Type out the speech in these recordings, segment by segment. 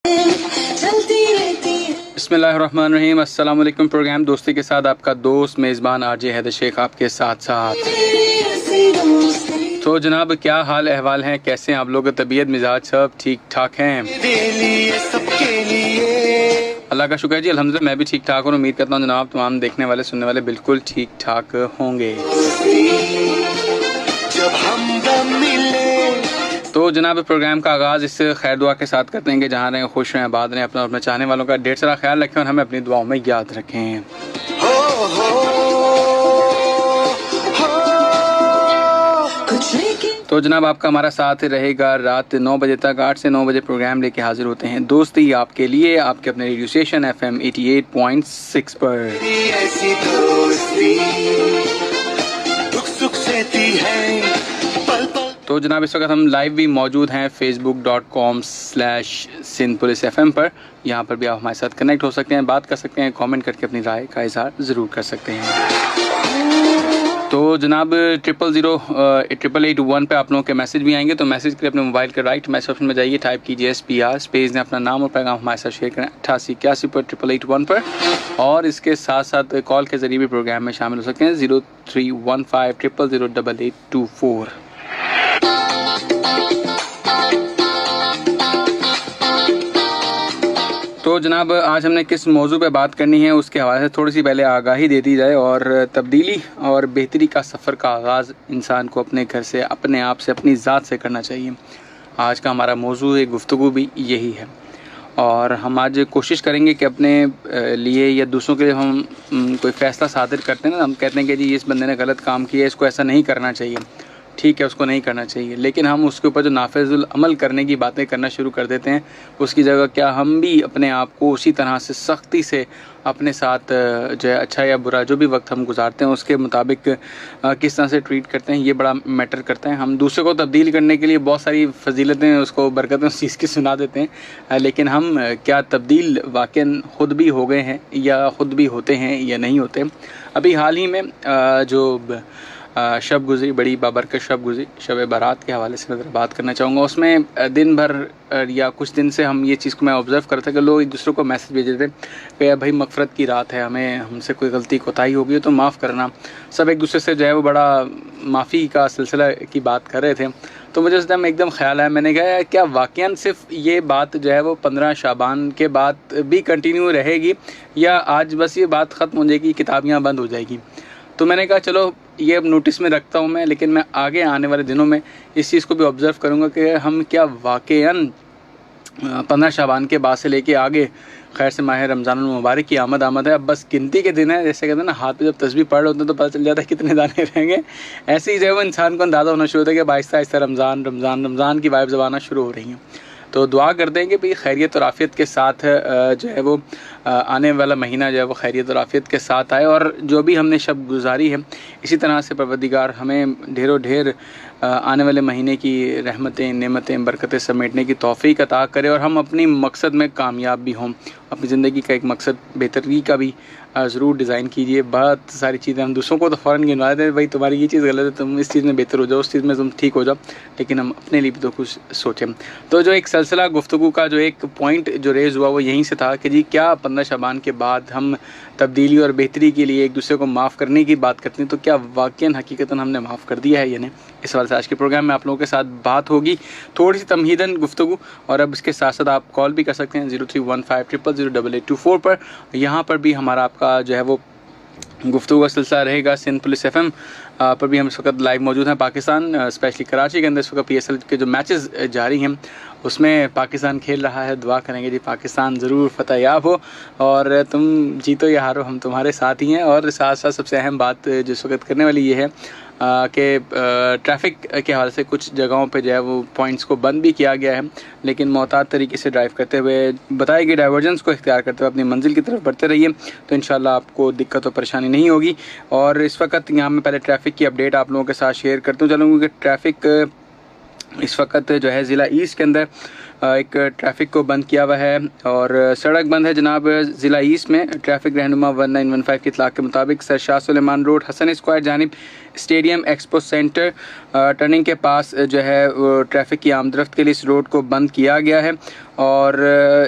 बिस्मिल्लाहिर्रहमानिर्रहीम। अस्सलाम वालेकुम। प्रोग्राम दोस्ती के साथ आपका दोस्त मेज़बान आरजे हैदर शेख आपके साथ तो जनाब, क्या हाल अहवाल हैं, कैसे हैं आप लोग? तबीयत मिजाज सब ठीक ठाक हैं? अल्लाह का शुक्र है जी, अल्हम्दुलिल्लाह मैं भी ठीक ठाक हूँ। उम्मीद करता हूँ जनाब तमाम देखने वाले सुनने वाले बिल्कुल ठीक ठाक होंगे। तो जनाब, प्रोग्राम का आगाज़ इस खैर दुआ के साथ करते हैं कि जहाँ रहें खुश रहें, आबाद रहें, अपना और अपने चाहने वालों का ढेर सारा ख्याल रखें और हमें अपनी दुआओं में याद रखें। तो जनाब, आपका हमारा साथ रहेगा रात 9 बजे तक। 8 से 9 बजे प्रोग्राम लेके हाजिर होते हैं दोस्ती आपके लिए, आपके अपने रेडियो स्टेशन FM 88.6 पर। तो जनाब, इस वक्त हम लाइव भी मौजूद हैं facebook.com/sindhpolicefm पर। यहाँ पर भी आप हमारे साथ कनेक्ट हो सकते हैं, बात कर सकते हैं, कमेंट करके अपनी राय का इजहार ज़रूर कर सकते हैं। तो जनाब, 000-888-1 पे आप लोगों के मैसेज भी आएंगे। तो मैसेज के लिए अपने मोबाइल के राइट मैसेज ऑप्शन में जाइए, टाइप कीजिए SPR स्पेस ने अपना नाम और पैगाम हमारे साथ शेयर करें 8881 पर 888-1 पर। और इसके साथ साथ कॉल के ज़रिए भी प्रोग्राम में शामिल हो सकते हैं 0315008824। तो जनाब, आज हमने किस मौजू पे बात करनी है उसके हवाले से थोड़ी सी पहले आगाही दे दी जाए। और तब्दीली और बेहतरी का सफ़र का आगाज़ इंसान को अपने घर से, अपने आप से, अपनी ज़ात से करना चाहिए। आज का हमारा मौजू गुफ्तगू भी यही है। और हम आज कोशिश करेंगे कि अपने लिए या दूसरों के लिए हम कोई फ़ैसला सादिर करते हैं ना, हम कहते हैं कि जी इस बंदे ने गलत काम किया, इसको ऐसा नहीं करना चाहिए। ठीक है, उसको नहीं करना चाहिए, लेकिन हम उसके ऊपर जो नाफिजुल अमल करने की बातें करना शुरू कर देते हैं, उसकी जगह क्या हम भी अपने आप को उसी तरह से सख्ती से अपने साथ जो है अच्छा या बुरा जो भी वक्त हम गुजारते हैं उसके मुताबिक किस तरह से ट्रीट करते हैं, ये बड़ा मैटर करता है। हम दूसरे को तब्दील करने के लिए बहुत सारी फजीलतें, उसको बरकतें उस चीज़ की सुना देते हैं, लेकिन हम क्या तब्दील वाकई ख़ुद भी हो गए हैं या ख़ुद भी होते हैं या नहीं होते? अभी हाल ही में जो शब गुज़री, बड़ी बाबरकत शब गुज़री, शब बारात के हवाले से मैं बात करना चाहूँगा। उसमें दिन भर या कुछ दिन से हम ये चीज़ को मैं ऑब्ज़र्व करता कि लोग एक दूसरे को मैसेज भेज देते कि भाई मग़फ़रत की रात है, हमसे कोई गलती कोताही हो गई तो माफ़ करना। सब एक दूसरे से जो है वो बड़ा माफ़ी का सिलसिला की बात कर रहे थे। तो मुझे उस टाइम एकदम ख्याल आया, मैंने कहा क्या वाक़ई सिर्फ ये बात जो है वो 15 शाबान के बाद भी कंटिन्यू रहेगी या आज बस ये बात ख़त्म हो जाएगी, किताबियाँ बंद हो जाएगी? तो मैंने कहा चलो ये अब नोटिस में रखता हूँ मैं, लेकिन मैं आगे आने वाले दिनों में इस चीज़ को भी ऑब्ज़र्व करूँगा कि हम क्या वाक़ईन 15 शाबान के बाद से लेके आगे खैर से माह रमज़ान मुबारक की आमद है। अब बस गिनती के दिन है, जैसे कहते हैं ना हाथ पे जब तस्बीह पढ़ रहे होते हैं तो पता चल जाता है कितने दाने रहेंगे। ऐसे ही जो है वो इंसान को अंदाज़ा होना शुरू होता है कि आहिस्ता आहिस्ता रमज़ान की वाइब्स आना शुरू हो रही हैं। तो दुआ कर देंगे भाई खैरियत और आफ़ियत के साथ जो है वो आने वाला महीना जो है वो खैरियत और आफ़ियत के साथ आए, और जो भी हमने शब गुजारी है इसी तरह से परवरदिगार हमें ढेरों ढेर आने वाले महीने की रहमतें, नेमतें, बरकतें समेटने की तौफ़ीक अता करे और हम अपनी मकसद में कामयाब भी हों। अपनी ज़िंदगी का एक मकसद बेहतरी का भी ज़रूर डिज़ाइन कीजिए। बहुत सारी चीज़ें हम दूसरों को तो फ़ौरन गिनवा देते हैं, भाई तुम्हारी ये चीज़ गलत है, तुम इस चीज़ में बेहतर हो जाओ, उस चीज़ में तुम ठीक हो जाओ, लेकिन हम अपने लिए भी तो कुछ सोचें। तो जो एक सिलसिला गुफ्तगू का जो एक पॉइंट जो रेज़ हुआ वो यहीं से था कि जी क्या 15 शाबान के बाद हम तब्दीली और बेहतरी के लिए एक दूसरे को माफ़ करने की बात करते हैं, तो क्या वाक़ईन हकीकतन हमने माफ़ कर दिया है या नहीं? इस सवाल से आज के प्रोग्राम में आप लोगों के साथ बात होगी, थोड़ी सी तमहीदन गुफ्तगू। और अब इसके साथ साथ आप कॉल भी कर सकते हैं 0315008824 पर। यहाँ पर भी हमारा आपका जो है वो गुफ्तगू का सिलसिला रहेगा। सिंध पुलिस FM पर भी हम इस वक्त लाइव मौजूद हैं। पाकिस्तान स्पेशली कराची के अंदर इस वक्त PSL के जो मैचेस जारी हैं उसमें पाकिस्तान खेल रहा है। दुआ करेंगे जी पाकिस्तान ज़रूर फतेहयाब हो और तुम जीतो या हारो हम तुम्हारे साथ ही हैं। और साथ साथ सबसे अहम बात जिस वक्त करने वाली ये है कि ट्रैफिक के हवाले से कुछ जगहों पे जो है वो पॉइंट्स को बंद भी किया गया है, लेकिन मोहतात तरीके से ड्राइव करते हुए, बताए गए डाइवर्जेंस को इख्तियार करते हुए अपनी मंजिल की तरफ बढ़ते रहिए, तो इंशाल्लाह आपको दिक्कत और परेशानी नहीं होगी। और इस वक्त यहाँ मैं पहले ट्रैफिक की अपडेट आप लोगों के साथ शेयर करता हूँ चलूँगा कि ट्रैफिक इस वक्त जो है ज़िला ईस्ट के अंदर एक ट्रैफिक को बंद किया हुआ है और सड़क बंद है जनाब। ज़िला ईस्ट में ट्रैफिक रहनुमा 1915 की इतलाक़ के मुताबिक Sir Shah Suleman road Hasan square जानिब स्टेडियम एक्सपो सेंटर टर्निंग के पास जो है वो ट्रैफिक की आमदरफ्त के लिए इस रोड को बंद किया गया है और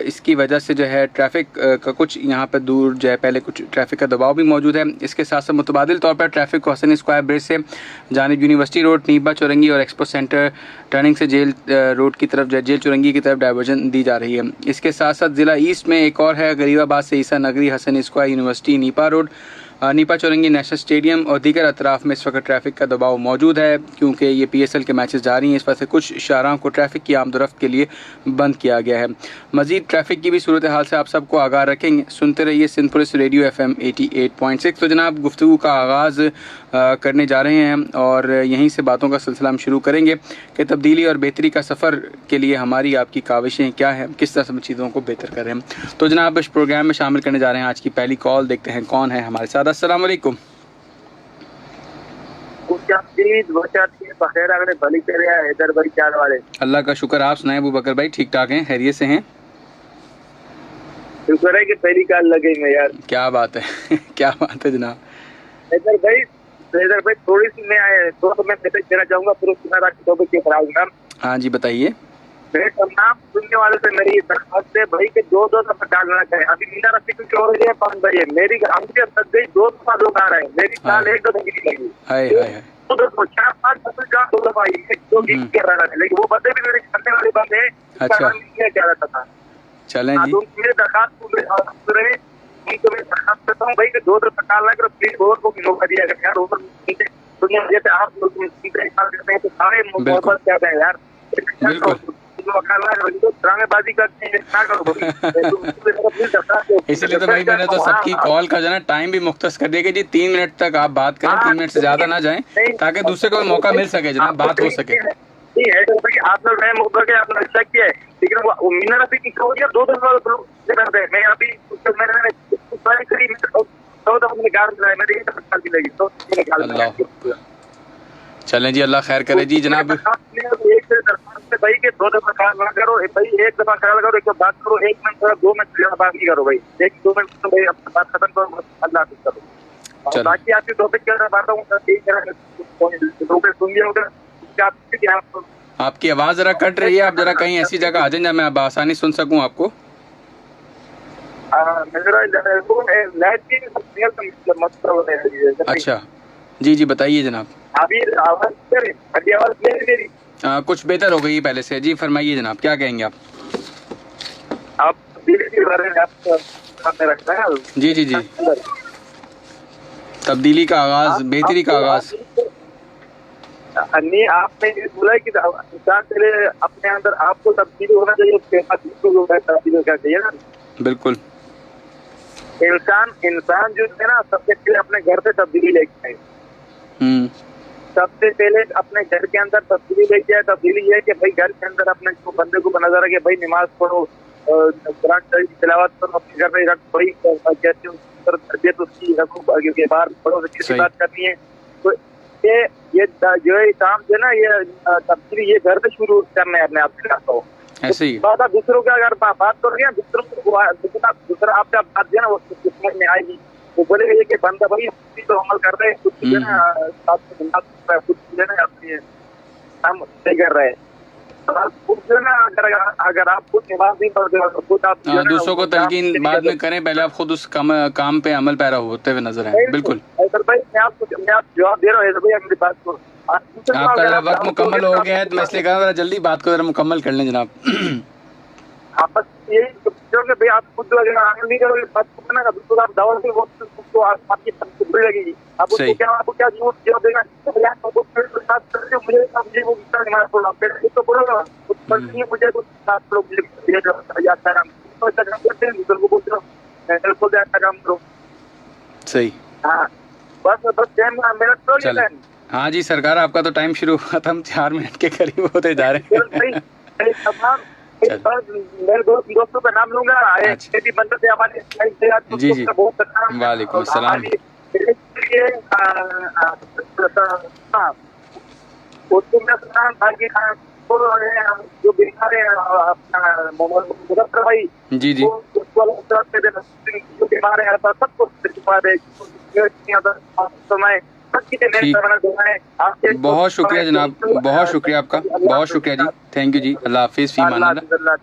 इसकी वजह से जो है ट्रैफिक का कुछ यहाँ पर दूर जो है पहले कुछ ट्रैफिक का दबाव भी मौजूद है। इसके साथ साथ मुतबादिल तौर पर ट्रैफिक को हसन स्क्वायर ब्रिज से जानिब यूनिवर्सिटी रोड, नीबा चौरंगी और एक्सपो सेंटर टर्निंग से जेल रोड की तरफ जेल चौरंगी की तरफ डाइवर्जन दी जा रही है। इसके साथ साथ ज़िला ईस्ट में एक और है, गरीबाबाद से Essa Nagri, Hasan square, university, Nipa road, Nipa Chowrangi, national stadium और दीगर अतराफ में इस वक्त ट्रैफिक का दबाव मौजूद है क्योंकि ये PSL के मैचेस जारी हैं। इस वजह से कुछ शाहराहों को ट्रैफिक की आमदरफ्त के लिए बंद किया गया है। मजीद ट्रैफिक की भी सूरत हाल से आप सबको आगाह रखेंगे। सुनते रहिए सिंध पुलिस रेडियो FM 88.6। तो जनाब गुफ्तगू का आगाज़ करने जा रहे हैं और यहीं से बातों का सिलसिला हम शुरू करेंगे कि तब्दीली और बेहतरी का सफ़र के लिए हमारी आपकी काविशें क्या हैं, किस तरह से हम चीज़ों को बेहतर कर रहे हैं। तो जनाब इस प्रोग्राम में शामिल करने जा रहे हैं आज की पहली कॉल। देखते हैं कौन है हमारे साथ। अस्सलाम वालेकुम। अल्लाह का शुक्र, आप सुनाए अबू बकर भाई? ठीक ठाक हैं, खैरियत से हैं? शुक्र है कि पहली कॉल लगी मैं यार। क्या बात है क्या बात है जनाब। हैदर भाई थोड़ी सी मैं तो मैं मैसेज देना चाहूंगा फिर उसके बाद आपकी टॉपिक के ऊपर आऊंगा। हाँ जी बताइए। मेरे तमाम सुनने वालों से मेरी दरख्वास्त है भाई कि दो दफा डालना चाहिए। अभी मीना रफी की हो रही है 5 बजे, मेरी हमसे तक गई 2 दफा लोग आ रहे हैं, मेरी साल 1 दफा की नहीं लगी। हाय हाय हाय। 2 दफा 4-5 दफा 2 दफा जो भी कर रहा है, लेकिन वो बंदे भी मेरे करने वाले बंदे अच्छा क्या रहता था। चलें जी। मेरे दरखास्त मैं दरखास्त करता हूँ भाई कि 2 दफा डालना करो प्लीज, ओवर को भी मौका दिया यार। ओवर दुनिया जैसे आप लोग करते हैं तो सारे मोहब्बत कहते हैं यार। बिल्कुल ड्रामेबाजी करते हैं ना करो। इसलिए तो भाई मैंने तो सबकी कॉल का जो है ना टाइम भी मुख्तस कर दिया कि जी 3 मिनट तक आप बात करें, 3 मिनट से ज्यादा ना जाएं ताकि दूसरे को मौका मिल सके जनाब, बात हो सके। आप लोग नए मौका के आपने अच्छा किया है, लेकिन वो मीना रफी की हो गया 2 दफा करते हैं। मैं अभी मैंने करीब 100 दफा मैंने गाड़ दिलाया, मेरी लगी तो चलें जी, अल्लाह खैर करे जी जनाब। भाई के 2 दफा कॉल ना करो भाई, 1 दफा कॉल करो, एक बात करो, 1 मिनट 2 मिनट बात नहीं करो भाई, 1-2 मिनट तो भाई अपनी बात खत्म करो, अल्लाह हाफिज़ करो। बाकी आपकी टॉपिक के बात आपकी आवाज जरा कट रही है, आप जरा कहीं ऐसी जगह आ जाए जहाँ मैं अब आसानी सुन सकूँ आपको। अच्छा जी जी बताइए जनाब। अभी आवाज मेरी कुछ बेहतर हो गई पहले से। जी फरमाइए जनाब, क्या कहेंगे आप? के बारे में आप रखना है। जी जी जी, तब्दीली का आगाज, बेहतरी का आगाज। नहीं, आपने ये बोला कि इंसान पहले अपने अंदर आपको तब्दीली होना चाहिए, उसके बाद दूसरों को तब्दीली करना चाहिए ना। बिल्कुल। इंसान जो है ना सबसे पहले अपने घर से तब्दीली लेके आए। सबसे पहले अपने घर के अंदर तब्दीली लेके आए। तब्दीली ये है कि भाई घर के अंदर अपने बंदे को नजर रखे, भाई नमाज पढ़ो, कुरान शरीफ की तिलावत करो, अपने घर में रख, भाई कहते हो तरबियत उसकी रखो, क्योंकि बाहर पढ़ो किसी बात करनी है। तो ये जो है काम जो है ना, ये तब्दीली ये घर से शुरू करना है अपने आप से करता हो। ऐसे ही बात दूसरों का अगर बात करोगे ना, दूसरा आपसे बात जो है ना वो समझ में आएगी। वो बोलेगा कि बंदा भाई तो अमल कर रहे हैं, कुछ जो है ना कुछ जो है ना अपनी हम नहीं कर रहे हैं। अगर आप खुद नमाज नहीं पढ़ते, खुद आप दूसरों को तलकीन बाद में करें, पहले आप खुद उस काम पे अमल पैरा होते हुए नजर आए। बिल्कुल भाई, मैं आपको जवाब दे रहा हूँ मेरी बात को। आपका वक्त मुकम्मल हो गया है तो मैं इसलिए कह रहा जल्दी बात को जरा मुकम्मल कर लें जनाब। आप बस यही सोचोगे भाई, आप खुद अगर आगे नहीं करोगे बात को ना, दूसरों आप दावा से वो उसको आपकी बुरी लगेगी। आप उसको क्या, आपको क्या जवाब देना, मुझे वो नमाज पढ़ो, तो बोलोगा मुझे कुछ साथ लोग अच्छा काम करते हैं, दूसरों को बोलते हो अच्छा काम करो। सही। हाँ बस मेरा तो लेता है। हाँ जी सरकार, आपका तो टाइम शुरू हुआ था, हम 4 मिनट के करीब होते जा रहे हैं। मेरे दोस्तों का नाम लूंगा। बंदे से हमारे जी जी, वालेकुम अस्सलाम। जो बिहार है अपना भाई, जी जी, जो बीमार है सबको समय आपसे बहुत शुक्रिया जनाब, बहुत शुक्रिया आपका, बहुत शुक्रिया जी, थैंक यू जी। अल्लाह हाफिज़, फी अमान अल्लाह,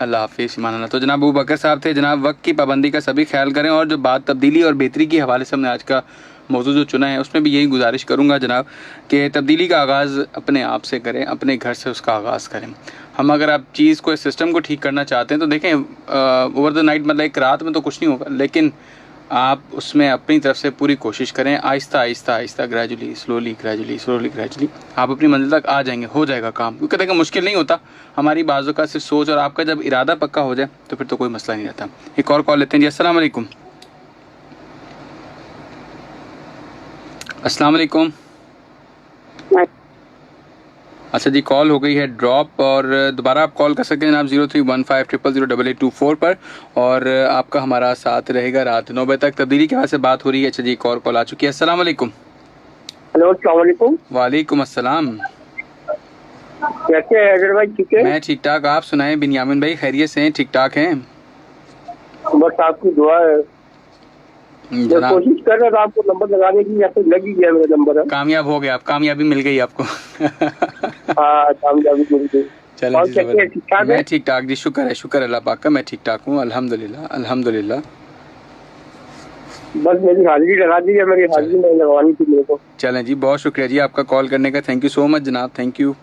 अल्लाह हाफिज़, फी अमान अल्लाह। तो जनाब अबू बकर साहब थे। जनाब वक्त की पाबंदी का सभी ख्याल करें, और जो बात तब्दीली और बेहतरी के हवाले से हमने आज का मौजूद जो चुना है उसमें भी यही गुजारिश करूँगा जनाब कि तब्दीली का आगाज़ अपने आप से करें, अपने घर से उसका आगाज़ करें। हम अगर आप चीज़ को, इस सिस्टम को ठीक करना चाहते हैं तो देखें, ओवर द नाइट मतलब एक रात में तो कुछ नहीं होगा, लेकिन आप उसमें अपनी तरफ से पूरी कोशिश करें, Aahista Aahista Aahista, gradually, slowly gradually आप अपनी मंजिल तक आ जाएंगे, हो जाएगा काम। क्योंकि देखिए मुश्किल नहीं होता, हमारी बाजू का सिर्फ सोच और आपका जब इरादा पक्का हो जाए तो फिर तो कोई मसला नहीं रहता। एक और कॉल लेते हैं जी। अस्सलाम वालेकुम। अस्सलाम वालेकुम। अच्छा जी, कॉल हो गई है ड्रॉप, और दोबारा आप कॉल कर सकते हैं जनाब 0315000824 पर, और आपका हमारा साथ रहेगा रात 9 बजे तक। तब्दीली के हाथ से बात हो रही है। अच्छा जी, एक और कॉल आ चुकी है। अस्सलाम वालेकुम। हेलो, अस्सलाम वालेकुम। वालेकुम अस्सलाम। कैसे हैं हैदर भाई? ठीक है, मैं ठीक ठाक, आप सुनाएं बिन्यामिन भाई, खैरियत से हैं? ठीक ठाक हैं? बस आपकी दुआ है। मैं जनाब कोशिश कर रहा था आपको नंबर लगाने की, या फिर लग ही गया मेरा नंबर है। कामयाब हो गए आप, कामयाबी मिल गई आपको। हाँ, कामयाबी मिल गई। चलें और जी, कैसे हैं? ठीक ठाक है? मैं ठीक ठाक जी, शुक्र है, शुक्र अल्लाह पाक का, मैं ठीक ठाक हूँ, अल्हम्दुलिल्लाह अल्हम्दुलिल्लाह। बस मेरी हाजिरी लगा दी है, मेरी हाजिरी नहीं लगवानी थी मेरे को। चलें जी, बहुत शुक्रिया जी आपका कॉल करने का, थैंक यू सो मच जनाब, थैंक यू।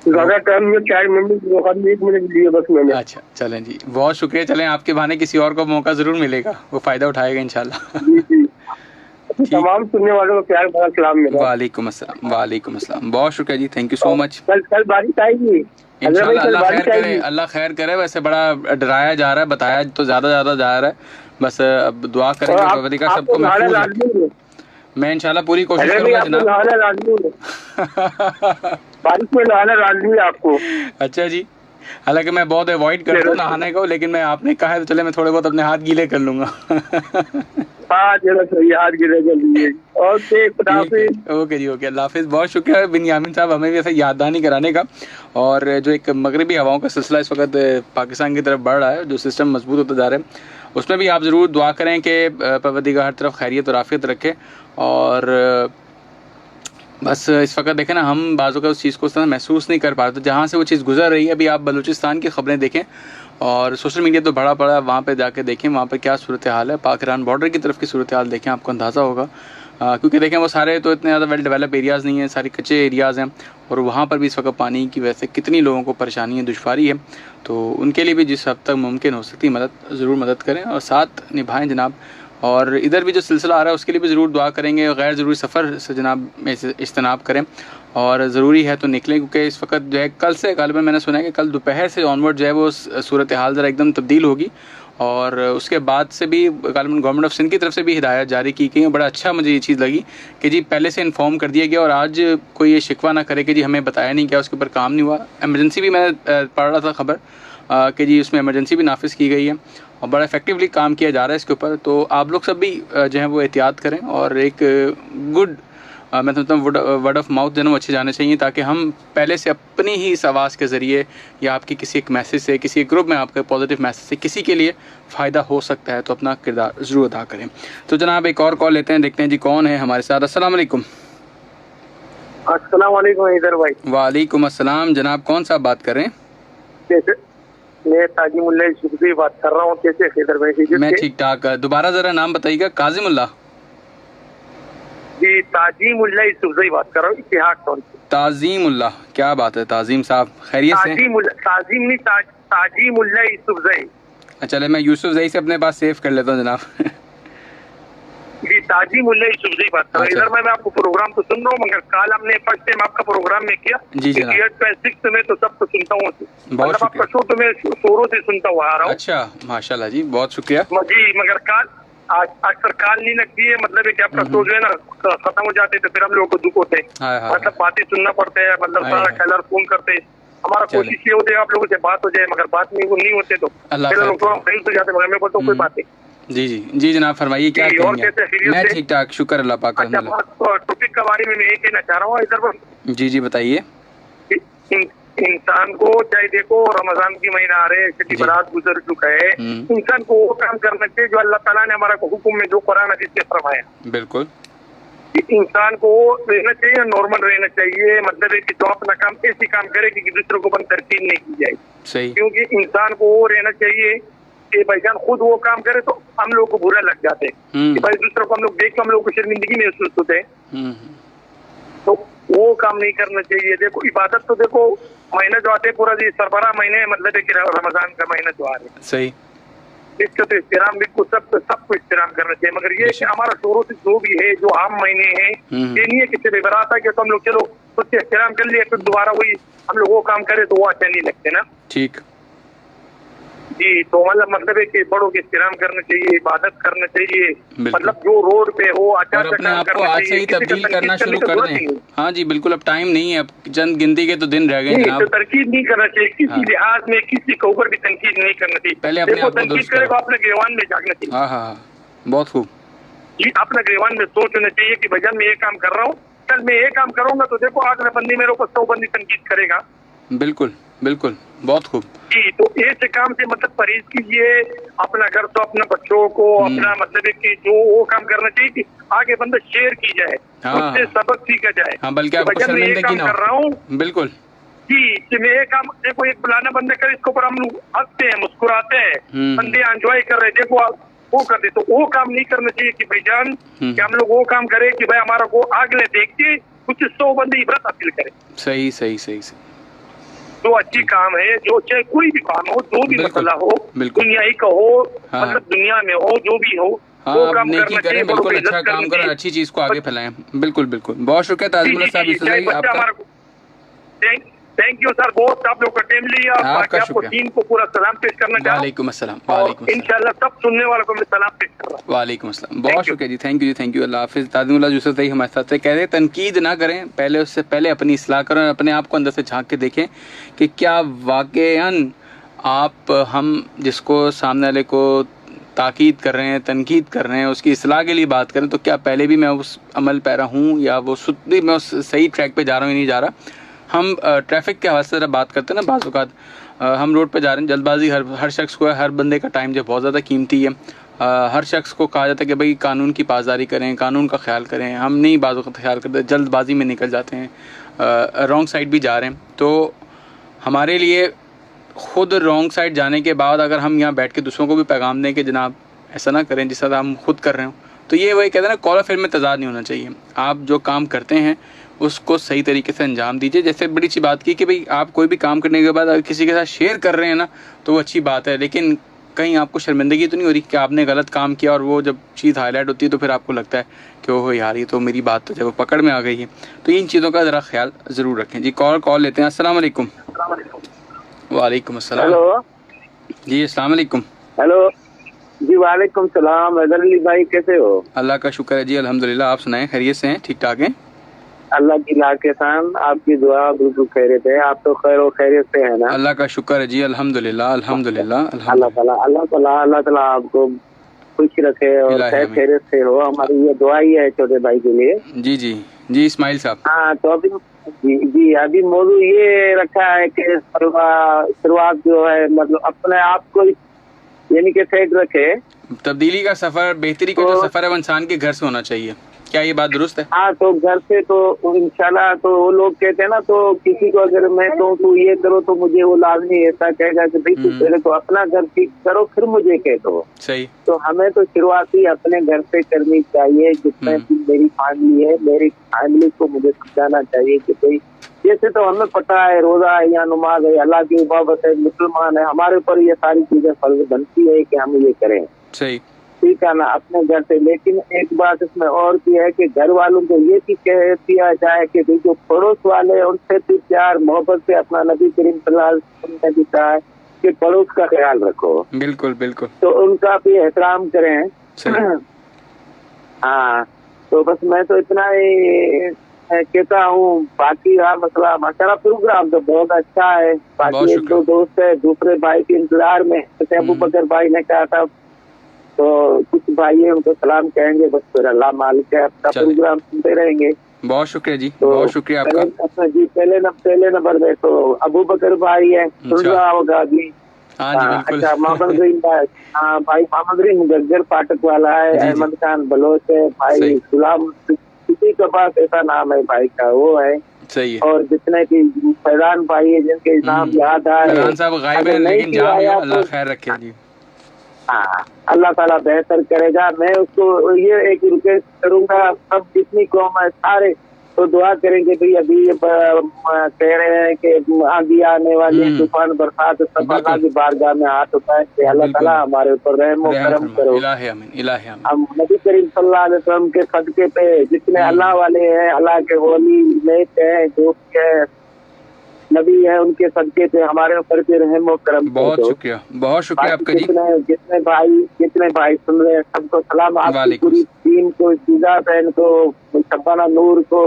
ज्यादा टाइम में 4 मिनट की मौका, 1 मिनट लिए बस मैंने। अच्छा चलें जी, बहुत शुक्रिया। चलें, आपके बहाने किसी और को मौका ज़रूर मिलेगा, वो फ़ायदा उठाएगा इंशाल्लाह। जी जी, तमाम सुनने वालों को प्यार भरा सलाम मेरा। वालेकुम अस्सलाम, वालेकुम अस्सलाम, बहुत शुक्रिया जी, थैंक यू सो मच। कल बारिश आएगी इंशाल्लाह, अल्लाह खैर करे, अल्लाह खैर करे। वैसे बड़ा डराया जा रहा है, बताया तो ज़्यादा जा रहा है, बस अब दुआ करेंगे भगवती का सबको महफूज रखे। मैं इंशाल्लाह पूरी कोशिश करूंगा जनाब। बारिश में नहाना लाजमी है आपको। अच्छा जी, हालांकि मैं बहुत अवॉइड करता हूँ नहाने को, लेकिन मैं आपने कहा है तो चले मैं थोड़े बहुत अपने हाथ गीले कर लूंगा। हाँ चलो सही, हाथ गीले कर लीजिए। ओके जी, ओके, अल्लाह हाफिज़। बहुत शुक्रिया बिन्यामिन साहब हमें भी ऐसा याददानी कराने का। और जो एक मगरबी हवाओं का सिलसिला इस वक्त पाकिस्तान की तरफ बढ़ रहा है, जो सिस्टम मजबूत होता जा रहा है, उसमें भी आप ज़रूर दुआ करें कि परवरदिगार हर तरफ खैरियत और आफियत रखे। और बस इस वक्त देखें ना, हम बाज़ों का उस चीज़ को उस तरह महसूस नहीं कर पाते जहाँ से वो चीज़ गुजर रही है। अभी आप बलूचिस्तान की खबरें देखें, और सोशल मीडिया तो बड़ा पड़ा, वहाँ पे जाके देखें वहाँ पे क्या सूरत हाल है। पाक ईरान बॉर्डर की तरफ की सूरत हाल देखें, आपको अंदाज़ा होगा। क्योंकि देखें वो सारे तो इतने ज़्यादा वेल डेवलप एरियाज़ नहीं हैं, सारे कच्चे एरियाज़ हैं, और वहाँ पर भी इस वक्त पानी की वजह से कितनी लोगों को परेशानी है, दुश्वारी है। तो उनके लिए भी जिस हद तक मुमकिन हो सकती मदद, ज़रूर मदद करें और साथ निभाएं जनाब। और इधर भी जो सिलसिला आ रहा है उसके लिए भी ज़रूर दुआ करेंगे। गैर ज़रूरी सफ़र से जनाब में इज्तनाब करें, और ज़रूरी है तो निकलें, क्योंकि इस वक्त जो है कल से गालिबन मैंने सुना है कि कल दोपहर से ऑनवर्ड जो है वो सूरत हाल ज़रा एकदम तब्दील होगी। और उसके बाद से भी गालिबन गवर्नमेंट ऑफ सिंध की तरफ से भी हिदायत जारी की गई है। बड़ा अच्छा मुझे ये चीज़ लगी कि जी पहले से इन्फॉर्म कर दिया गया, और आज कोई ये शिकवा ना करे कि जी हमें बताया नहीं गया, उसके ऊपर काम नहीं हुआ। एमरजेंसी भी मैंने पढ़ रहा था खबर कि जी उसमें एमरजेंसी भी नाफिज की गई है, और बड़ा इफेक्टिवली काम किया जा रहा है इसके ऊपर। तो आप लोग सब भी जो है वो एहतियात करें, और एक गुड मैं समझता हूँ वर्ड ऑफ माउथ जो है वो अच्छे जाने चाहिए, ताकि हम पहले से अपनी ही इस आवाज़ के ज़रिए या आपकी किसी एक मैसेज से, किसी एक ग्रुप में आपके पॉजिटिव मैसेज से किसी के लिए फ़ायदा हो सकता है, तो अपना किरदार ज़रूर अदा करें। तो जनाब एक और कॉल लेते हैं, देखते हैं जी कौन है हमारे साथ। अस्सलाम वालेकुम। अस्सलाम वालेकुम इधर भाई। वालेकुम अस्सलाम जनाब, कौन सा बात कर रहे हैं? मैं ताजिमुल्लाह यूसुफ़ज़ई बात कर रहा हूँ। कैसे हैदर भाई? मैं ठीक ठाक। दोबारा ज़रा नाम बताइएगा। काजिमुल्लाह जी, ताजिमुल्लाह यूसुफ़ज़ई बात कर रहा हूँ, इतिहाद टाउन से। ताज़ीमुल्लाह, क्या बात है ताज़ीम साहब, खैरियत से? ताजिमुल्लाह यूसुफ़ज़ई। चले मैं यूसुफ़ज़ई से अपने पास सेव कर लेता हूँ जनाब। जी, ताजिमुल्लाह यूसुफ़ज़ई बात कर रहा हूँ। इधर मैं आपको प्रोग्राम तो सुन रहा हूँ, मगर कल हमने फर्स्ट टाइम आपका प्रोग्राम में किया। जी जनाब, 6 में तो सबको सुनता हूँ, बहुत मतलब आपका शो तो मैं शोरों से सुनता हुआ आ रहा हूँ। अच्छा माशाल्लाह जी, बहुत शुक्रिया जी, मगर कल अक्सर काल नहीं लगती है, मतलब है कि आपका शो जो है ना खत्म हो जाते तो फिर हम लोगों को दुख होते हैं, मतलब बातें सुनना पड़ते हैं, मतलब सारा कलर फोन करते हैं। हमारा कोशिश ये होती है आप लोगों से बात हो जाए, मगर बात नहीं होते तो फिर लोग हो जाते, मगर मैं बोलता हूँ कोई बात नहीं। जी जी जी जनाब, फरमाइए क्या कहेंगे? मैं ठीक ठाक, शुक्र अल्लाह पाक। टॉपिक के बारे में मैं ये कहना चाह रहा हूँ इधर पर। जी जी बताइए। इंसान को चाहे देखो रमजान की महीना आ रहे हैं, बरात गुजर चुका है, इंसान को वो काम करना चाहिए जो अल्लाह ताला ने हमारा हुक्म में जो कुरान हदीस में फरमाया। बिल्कुल, इंसान को रहना चाहिए, नॉर्मल रहना चाहिए, मतलब है कि जो अपना काम ऐसी काम करे कि दूसरों को तरकीब नहीं की जाए। सही। क्योंकि इंसान को वो रहना चाहिए कि भाईजान खुद वो काम करे तो हम लोग को बुरा लग जाते हैं कि भाई दूसरों को हम लोग देख के हम लोग को शर्मिंदगी महसूस होते हैं, तो वो काम नहीं करना चाहिए। देखो इबादत तो देखो महीना जो आते पूरा सरबरा महीने, मतलब है कि रमजान का महीना जो आ रहा है, सही, इसका तो इस्तेराम बिल्कुल सबको इस्तेराम करना चाहिए। मगर ये कि हमारा शुरू से जो भी है, जो आम महीने हैं, ये नहीं है किसी भी बरात है कि तो हम लोग चलो उससे इस्तेराम कर लिया फिर दोबारा वही हम लोग वो काम करे तो वो अच्छा नहीं लगते ना। ठीक जी, तो मतलब है कि बड़ों के इस्तेराम करना चाहिए, इबादत करना चाहिए, मतलब जो रोड पे हो अच्छा और अपने आप को आज से ही तब्दील करना शुरू कर दें। हाँ जी बिल्कुल, अब टाइम नहीं है, अब चंद गिनती के तो दिन रह गए जनाब। तो तनकीद नहीं करना चाहिए किसी लिहाज में, किसी के ऊपर भी तनकीद नहीं करना चाहिए। पहले अपने आप को दुरुस्त करेगा अपने गिरवान में जागना चाहिए। हाँ हाँ हाँ, बहुत खूब जी, अपना गिरवान में सोच होना चाहिए कि भजन में ये काम कर रहा हूँ, कल मैं ये काम करूंगा तो देखो अगले बंदी मेरे ऊपर 100 बंदी तनकीद करेगा। बिल्कुल बिल्कुल, बहुत खूब जी, तो ऐसे काम से मतलब परहेज कीजिए, अपना घर तो अपना बच्चों को अपना मतलब है कि जो वो काम करना चाहिए कि आगे बंदा शेयर की जाए, उससे सबक सीखा जाए। हाँ, बल्कि आपको शर्मिंदगी ना हो। कर रहा हूँ बिल्कुल जी, कि मैं ये काम देखो एक फलाना बंदे करे, इसके ऊपर हम लोग हंसते हैं, मुस्कुराते हैं, बंदे एंजॉय कर रहे, देखो वो करते, तो वो काम नहीं करना चाहिए कि भाईजान कि हम लोग वो काम करें कि भाई हमारा को अगले देख के कुछ 100 बंदे इबरत हासिल करें। सही सही सही सही, जो अच्छी काम है, जो चाहे कोई भी काम हो, जो भी मसला हो, दुनियाई का हो, मतलब दुनिया में हो, जो भी हो, वो काम करना चाहिए। बिल्कुल अच्छा काम करें, अच्छी चीज को आगे फैलाएं। बिल्कुल बिल्कुल, बहुत शुक्रिया ताजुल साहब आपका। थैंक यू सर, बहुत आप लोग का टाइम लिया, आपको टीम को पूरा सलाम पेश करना चाहूँ। वालेकुम अस्सलाम। वालेकुम इंशाल्लाह सब सुनने वालों को मैं सलाम पेश कर रहा हूँ। वालेकुम अस्सलाम, बहुत शुक्रिया जी, थैंक यू जी, थैंक यू। अल्लाह हाफिज़। ताजुल यूसुफ भाई हमारे साथ कह रहे तनकीद ना करें, पहले उससे पहले अपनी इस्लाह करें, अपने आप को अंदर से झांक के देखें कि क्या वाकईन आप हम जिसको सामने वाले को ताकीद कर रहे हैं, तनकीद कर रहे हैं, उसकी इस्लाह के लिए बात करें तो क्या पहले भी मैं उस अमल पैरा हूँ या वो भी मैं उस सही ट्रैक पे जा रहा हूँ या नहीं जा रहा। हम ट्रैफिक के हवाले से बात करते हैं ना, बाज़ औक़ात हम रोड पे जा रहे हैं, जल्दबाजी हर शख्स को है, हर बंदे का टाइम जो बहुत ज़्यादा कीमती है। हर शख्स को कहा जाता है कि भाई कानून की पासदारी करें, कानून का ख्याल करें, हम नहीं बाज़ औक़ात ख्याल करते, जल्दबाजी में निकल जाते हैं, रॉन्ग साइड भी जा रहे हैं। तो हमारे लिए ख़ुद रॉन्ग साइड जाने के बाद अगर हम यहाँ बैठ के दूसरों को भी पैगाम दें कि जनाब ऐसा ना करें जिस तरह हम खुद कर रहे हो, तो ये वही कहते हैं ना, कौल और फ़िल में तज़ाद नहीं होना चाहिए। आप जो काम करते हैं उसको सही तरीके से अंजाम दीजिए। जैसे बड़ी सी बात की कि भाई आप कोई भी काम करने के बाद अगर किसी के साथ शेयर कर रहे हैं ना तो वो अच्छी बात है, लेकिन कहीं आपको शर्मिंदगी तो नहीं हो रही कि आपने गलत काम किया और वो जब चीज़ हाईलाइट होती है तो फिर आपको लगता है कि ओह यार ये तो मेरी बात तो जब पकड़ में आ गई है। तो इन चीज़ों का ज़रा ख्याल ज़रूर रखें जी। कॉल लेते हैं। अस्सलाम वालेकुम। वालेकुम अस्सलाम। हेलो जी, अस्सलाम वालेकुम। हेलो जी, वालेकुम सलाम। हैदर अली भाई कैसे हो? अल्लाह का शुक्र है जी, अल्हम्दुलिल्लाह। आप सुनाएं, खैरियत से हैं, ठीक ठाक हैं? अल्लाह की लाख एहसान, आपकी दुआ बिल्कुल खैरियत है। आप तो खैर और खैरियत से है ना? अल्लाह का शुक्र है जी, अल्हम्दुलिल्लाह अल्हम्दुलिल्लाह। अल्लाह ताला आपको खुश रखे और खैर खैरियत से हो, हमारी ये दुआ ही है छोटे भाई के लिए। जी जी जी, इस्माइल साहब। हाँ, तो अभी जी अभी मौजूद ये रखा है कि शुरुआत जो है मतलब अपने आप को यानी कि सेट रखे। तब्दीली का सफर, बेहतरी का जो सफर है वो इंसान के घर से होना चाहिए। क्या ये बात दुरुस्त है? हाँ, तो घर से तो इंशाल्लाह, तो वो लोग कहते हैं ना, तो किसी को अगर मैं कहूँ तो ये करो तो मुझे वो लाजमी ऐसा कहेगा कि भाई तू पहले तो अपना घर ठीक करो फिर मुझे कह दो। सही। तो हमें तो शुरुआत ही अपने घर से करनी चाहिए। जितने मेरी फैमिली है, मेरी फैमिली को मुझे समझाना चाहिए कि भाई जैसे तो हमें पता है रोजा है या नमाज है, अल्लाह की इबादत है, मुसलमान है, हमारे ऊपर ये सारी चीजें फर्ज बनती है कि हम ये करें। सही, ठीक है ना, अपने घर से। लेकिन एक बात इसमें और भी है कि घर वालों को ये भी कह दिया जाए कि भाई जो पड़ोस वाले हैं उनसे भी प्यार मोहब्बत से, अपना नबी करीम सल्लल्लाहु अलैहि वसल्लम ने भी कहा है कि पड़ोस का ख्याल रखो। बिल्कुल बिल्कुल, तो उनका भी एहतराम करें। हाँ, तो बस मैं तो इतना ही कहता हूँ। बाकी मसला माशाल्लाह प्रोग्राम तो बहुत अच्छा है। बाकी एक दो दोस्त है दूसरे भाई के इंतजार में, जैसे अबू बकर भाई ने कहा था, तो कुछ भाई है उनको सलाम कहेंगे, बस फिर अल्लाह मालिक है, अपना प्रोग्राम सुनते रहेंगे। बहुत शुक्रिया जी, तो बहुत शुक्रिया आपका जी। पहले नंबर में तो अबू बकर भाई है, सुन रहा होगा जी। हाँ जी बिल्कुल। अच्छा, मोहम्मद रहीम भाई, हाँ भाई मोहम्मद रहीम गग्गर फाटक वाला है, अहमद खान बलोच है, भाई गुलाम नबी के पास ऐसा नाम है भाई का, वो है। सही है। और जितने भी फैजान भाई है जिनके नाम याद आए, फैजान साहब गायब है, लेकिन जहाँ भी हो अल्लाह खैर रखे जी। हाँ, अल्लाह ताला बेहतर करेगा। मैं उसको ये एक रिक्वेस्ट करूंगा, सब जितनी कौम है सारे तो दुआ करेंगे भाई। अभी ये कह रहे हैं कि आंधी आने वाली है, तूफान बरसात, सब अल्लाह की बारगाह में हाथ उठाए कि अल्लाह ताला हमारे ऊपर रहम और करम करो। इलाही आमीन, इलाही आमीन। हम नबी करीम सल्लल्लाहु अलैहि वसल्लम के सदके पे जितने अल्लाह वाले हैं, अल्लाह के वली नेक हैं, जो के नबी है, उनके सदके पे हमारे ऊपर भी रहम और करम करो। बहुत शुक्रिया आपका जी। जितने भाई सुन रहे हैं सबको सलाम, आपकी पूरी टीम को, सीधा बहन को, शबाना नूर को,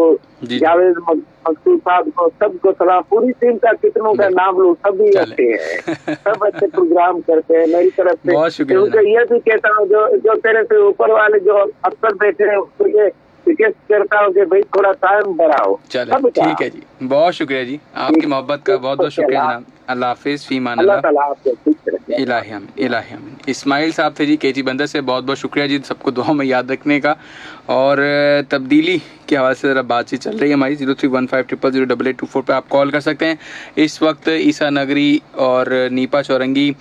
जावेद मकसूद साहब को, सबको सलाम। पूरी टीम का कितनों का नाम लो, सभी अच्छे हैं, सब अच्छे प्रोग्राम करते हैं। मेरी तरफ से क्योंकि ये भी कहता हूँ, जो तेरे से ऊपर वाले जो अफसर बैठे हैं उसको ये रिक्वेस्ट करता हूँ कि भाई थोड़ा टाइम बढ़ाओ। चलो ठीक है जी, बहुत शुक्रिया जी, आपकी मोहब्बत का बहुत बहुत शुक्रिया जनाब। अल्लाह हाफिज, फी मान अल्लाह। इलाही आमीन, इलाही आमीन। इस्माइल साहब थे जी केजी बंदर से, बहुत बहुत शुक्रिया जी सबको दुआ में याद रखने का। और तब्दीली के हवाले से ज़रा बातचीत चल रही है हमारी। 0315000824 पे आप कॉल कर सकते हैं। इस वक्त ईसा नगरी और नीपा चौरंगी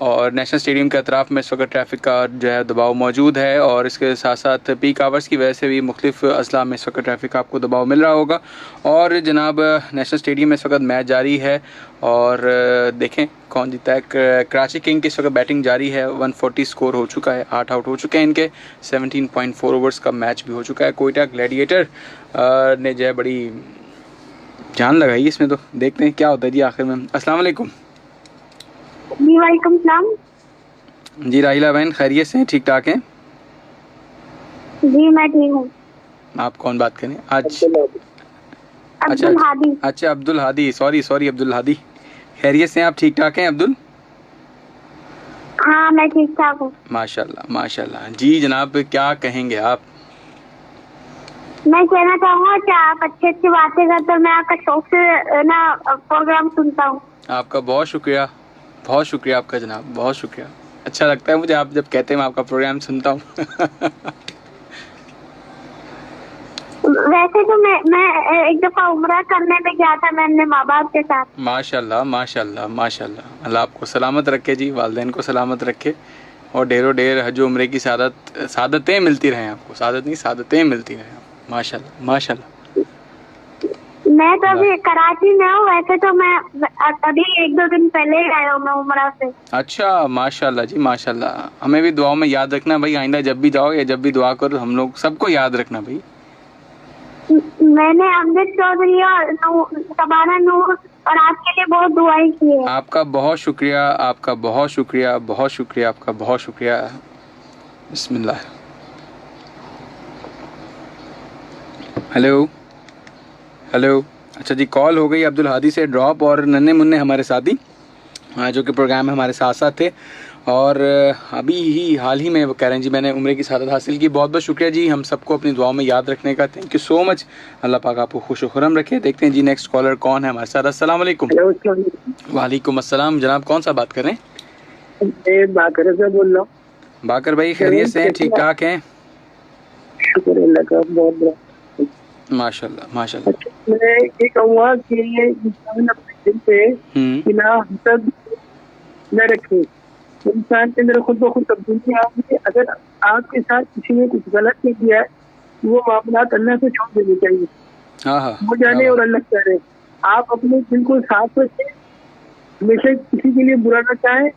और नेशनल स्टेडियम के अतराफ़ में इस वक्त ट्रैफिक का जो है दबाव मौजूद है, और इसके साथ साथ पीक आवर्स की वजह से भी मुख्तलिफ अजला में इस वक्त ट्रैफिक का आपको दबाव मिल रहा होगा। और जनाब नेशनल स्टेडियम में इस वक्त मैच जारी है और देखें कौन जीता है। कराची किंग की इस वक्त बैटिंग जारी है, 140 स्कोर हो चुका है, 8 आउट हो चुके हैं इनके, 17.4 ओवर्स का मैच भी हो चुका है। कोयटा ग्लैडिएटर ने जो है बड़ी जान लगाई इसमें, तो देखते हैं क्या होता है जी आखिर में। अस्सलाम वालेकुम। जी वालेकुम सलाम। जी राहिला बहन खैरियत से हैं, ठीक ठाक हैं? जी मैं ठीक हूँ। आप कौन बात करें आज? अब्दुल हादी। अच्छा अब्दुल हादी, सॉरी अब्दुल हादी, खैरियत से हैं आप, ठीक ठाक हैं अब्दुल? हाँ मैं ठीक ठाक हूँ। माशाल्लाह माशाल्लाह। जी जनाब क्या कहेंगे आप? मैं कहना चाहूँगा कि आप अच्छी अच्छी बातें करते हो, मैं आपका शौक से ना प्रोग्राम सुनता हूँ। आपका बहुत शुक्रिया आपका जनाब, बहुत शुक्रिया। अच्छा लगता है मुझे आप जब कहते हैं मैं आपका प्रोग्राम सुनता हूँ। वैसे तो मैं एक दफा उम्रा करने पे गया था मैं अपने माँ बाप के साथ। माशाल्लाह माशाल्लाह माशाल्लाह। अल्लाह आपको सलामत रखे जी, वालिदैन को सलामत रखे और ढेरों ढेर हज उम्रे की सादतें मिलती रहें आपको, सादतें मिलती रहें। माशाल्लाह माशाल्लाह। मैं तो अभी कराची में हूँ, वैसे तो मैं अभी 1-2 दिन पहले ही आया हूँ मैं उम्रा से। अच्छा माशाल्लाह जी माशाल्लाह। हमें भी दुआओं में याद रखना भाई, आइंदा जब भी जाओ या जब भी दुआ करो हम लोग सबको याद रखना भाई। मैंने अमजद चौधरी और शबाना नूर और आपके लिए बहुत दुआएं की है। आपका बहुत शुक्रिया, आपका बहुत शुक्रिया, बहुत शुक्रिया, आपका बहुत शुक्रिया। बिस्मिल्लाह। Hello hello. अच्छा जी, कॉल हो गई अब्दुल हादी से ड्रॉप, और नन्हे मुन्ने हमारे साथी जो कि प्रोग्राम में हमारे साथ साथ थे, और अभी ही हाल ही में वो कह रहे हैं जी मैंने उम्रे की सादत हासिल की। बहुत बहुत शुक्रिया जी हम सबको अपनी दुआओं में याद रखने का। Thank you so much. अल्लाह पाक आपको खुश खुरम रखे। देखते हैं जी नेक्स्ट कॉलर कौन है हमारे साथ। अस्सलाम वालेकुम। वालेकुम अस्सलाम। जनाब कौन सा बात कर रहे हैं? बाकर से बोल रहा हूँ। बाकर भाई खैरियत से हैं, ठीक ठाक हैं? शुक्र अल्लाह का, बहुत माशाल्लाह माशाल्लाह। मैं ये कहूँगा कि इंसान अपने दिल पे बिना हसद न रखे, इंसान के अंदर खुद ब खुद तब्दीली आएगी। अगर आपके साथ किसी ने कुछ गलत नहीं किया है, वो मामलात अल्लाह से छोड़ देने चाहिए, वो जाने और अल्लाह करे। आप अपने दिल को साफ रखें, हमेशा किसी के लिए बुरा न चाहें,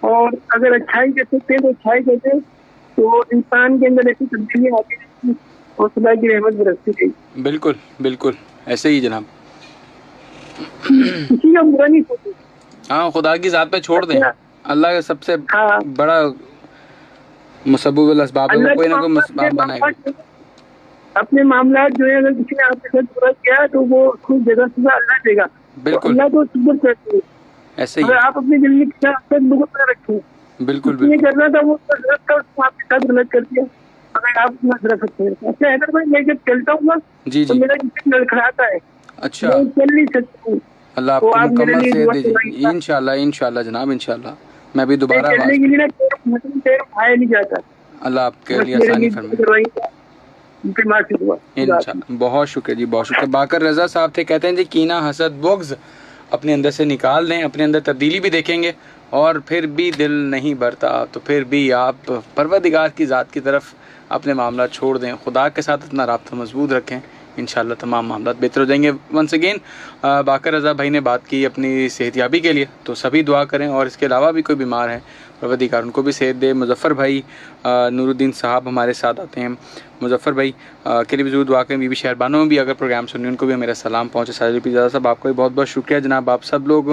और अगर अच्छाई कर सकते हैं तो अच्छाई करते, तो इंसान के अंदर ऐसी तब्दीली आती रहती और खुदा की रहमत बरसती गई। बिल्कुल बिल्कुल ऐसे ही जनाब। किसी का बुरा नहीं सोचते। हाँ, खुदा की जात पे छोड़ दें। अल्लाह का सबसे बड़ा मुसब्बिबुल अस्बाब है, कोई ना कोई मुसब्बिब बनाएगा। अपने मामला जो है अगर किसी ने आपके साथ बुरा किया तो वो उसको जगह सजा अल्लाह देगा। बिल्कुल अल्लाह तो सुबह करते हैं। ऐसे ही अगर आप अपने दिल में रखें, बिल्कुल करना था वो गलत था, उसको आपके साथ गलत कर दिया, अगर आप रख सकते हैं। अच्छा हैदर भाई, मैं जब चलता हूँ जी तो मेरा जिसम लड़खड़ाता है। अच्छा, मैं चल नहीं सकती हूँ। अल्लाह आपको मुकम्मल सेहत दीजिए। इंशाल्लाह इंशाल्लाह जनाब, इंशाल्लाह मैं भी दोबारा चलने के लिए ना पैर उठाया नहीं जाता। अल्लाह आपके लिए आसानी फरमाए। उनकी माँ की दुआ। इंशाल्लाह, बहुत शुक्रिया जी, बहुत शुक्रिया। बाकर रजा साहब थे, कहते हैं जी कीना हसद बुग़्ज़ अपने अंदर से निकाल दें, अपने अंदर तब्दीली भी देखेंगे और फिर भी दिल नहीं भरता तो फिर भी आप परवरदिगार की ज़ात की तरफ अपने मामला छोड़ दें, खुदा के साथ अपना राब्ता मजबूत रखें, इंशाल्लाह तमाम मामला बेहतर हो जाएंगे। वंस अगेन बाकर रज़ा भाई ने बात की अपनी सेहतयाबी के लिए, तो सभी दुआ करें और इसके अलावा भी कोई बीमार है परवरदिगार उनको भी सेहत दे। मुजफ्फ़र भाई नूरुद्दीन साहब हमारे साथ आते हैं, मुजफ्फ़र भाई के लिए भी ज़रूर दुआ करें। बीबी शहरबानो में भी अगर प्रोग्राम सुनिए उनको भी मेरा सलाम पहुँचे। साजिद पिज़्ज़ा साहब आपको भी बहुत बहुत शुक्रिया जनाब, आप सब लोग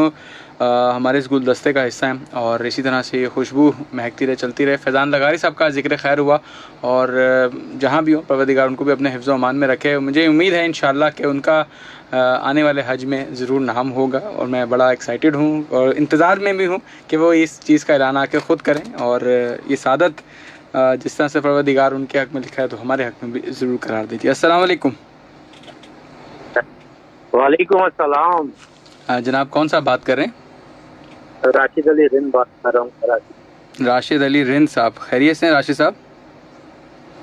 हमारे इस गुलदस्ते का हिस्सा हैं और इसी तरह से ये खुशबू महकती रहे, चलती रहे। फैज़ान लगारी साहब का ज़िक्र खैर हुआ और जहाँ भी हो परवरदिगार उनको भी अपने हिफ्ज़ व अमान में रखे। मुझे उम्मीद है इंशाअल्लाह कि उनका आने वाले हज में ज़रूर नाम होगा और मैं बड़ा एक्साइटेड हूँ और इंतज़ार में भी हूँ कि वो इस चीज़ का ऐलान आके ख़ुद करें और ये सादत जिस तरह से परवरदिगार उनके हक़ में लिखा है तो हमारे हक़ में भी ज़रूर करार दीजिए। अस्सलाम वालेकुम। वालेकुम अस्सलाम। जनाब कौन सा बात कर रहे हैं? राशिद अली रिंद बात कर रहा हूँ। राशिद अली रिंद साहब, खैरियत से हैं राशिद साहब?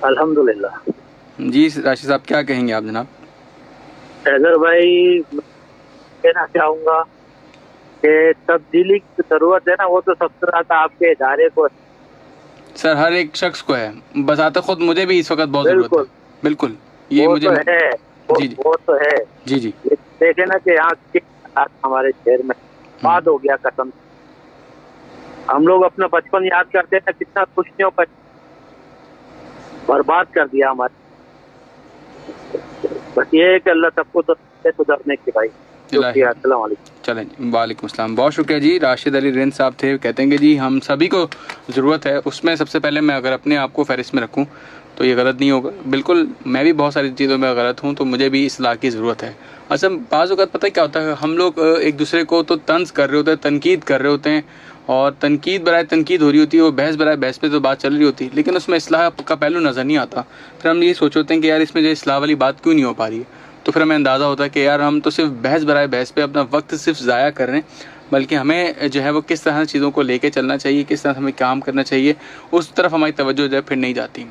अल्हम्दुलिल्लाह जी राशिद साहब क्या कहेंगे आप जनाब? हैदर भाई कहना चाहूँगा कि तब्दीली की ज़रूरत है ना, वो तो सबसे ज़्यादा आपके इदारे को। सर हर एक शख्स को है, बजाते खुद मुझे भी इस वक्त बहुत ज़रूरत है। बिल्कुल ये मुझे तो है, जी जी वो तो है जी जी। देखे ना कि यहाँ हमारे शहर में बाद हो गया कसम। हम लोग अपना बचपन याद करते हैं, कितना खुशियों पर बर्बाद कर दिया हमारे। बस ये है कि अल्लाह सबको तो सुधरने की भाई। अस्सलाम वालेकुम। चलें, वालेकुम अस्सलाम, बहुत शुक्रिया जी। राशिद अली रिंद साहब थे, कहते हैं कि जी हम सभी को ज़रूरत है। उसमें सबसे पहले मैं अगर अपने आप को फहरिस्त में रखूं तो ये गलत नहीं होगा। बिल्कुल मैं भी बहुत सारी चीज़ों में गलत हूं तो मुझे भी इस्लाह की ज़रूरत है। अच्छा बाज़ औक़ात पता है क्या होता है, हम लोग एक दूसरे को तो तंज़ कर रहे होते हैं, तनकीद कर रहे होते हैं और तनकीद बराए तनकीद हो रही होती है, वो बहस बराए बहस पे तो बात चल रही होती है, लेकिन उसमें इस्लाह का पहलू नज़र नहीं आता। फिर हम ये सोचते हैं कि यार इसमें जो इस्लाह वाली बात क्यों नहीं हो पा रही है, तो फिर हमें अंदाज़ा होता है कि यार हम तो सिर्फ बहस बराए बहस पे अपना वक्त सिर्फ ज़ाया कर रहे हैं, बल्कि हमें जो है वो किस तरह चीज़ों को लेके चलना चाहिए, किस तरह हमें काम करना चाहिए, उस तरफ हमारी तवज्जो जो है फिर नहीं जाती।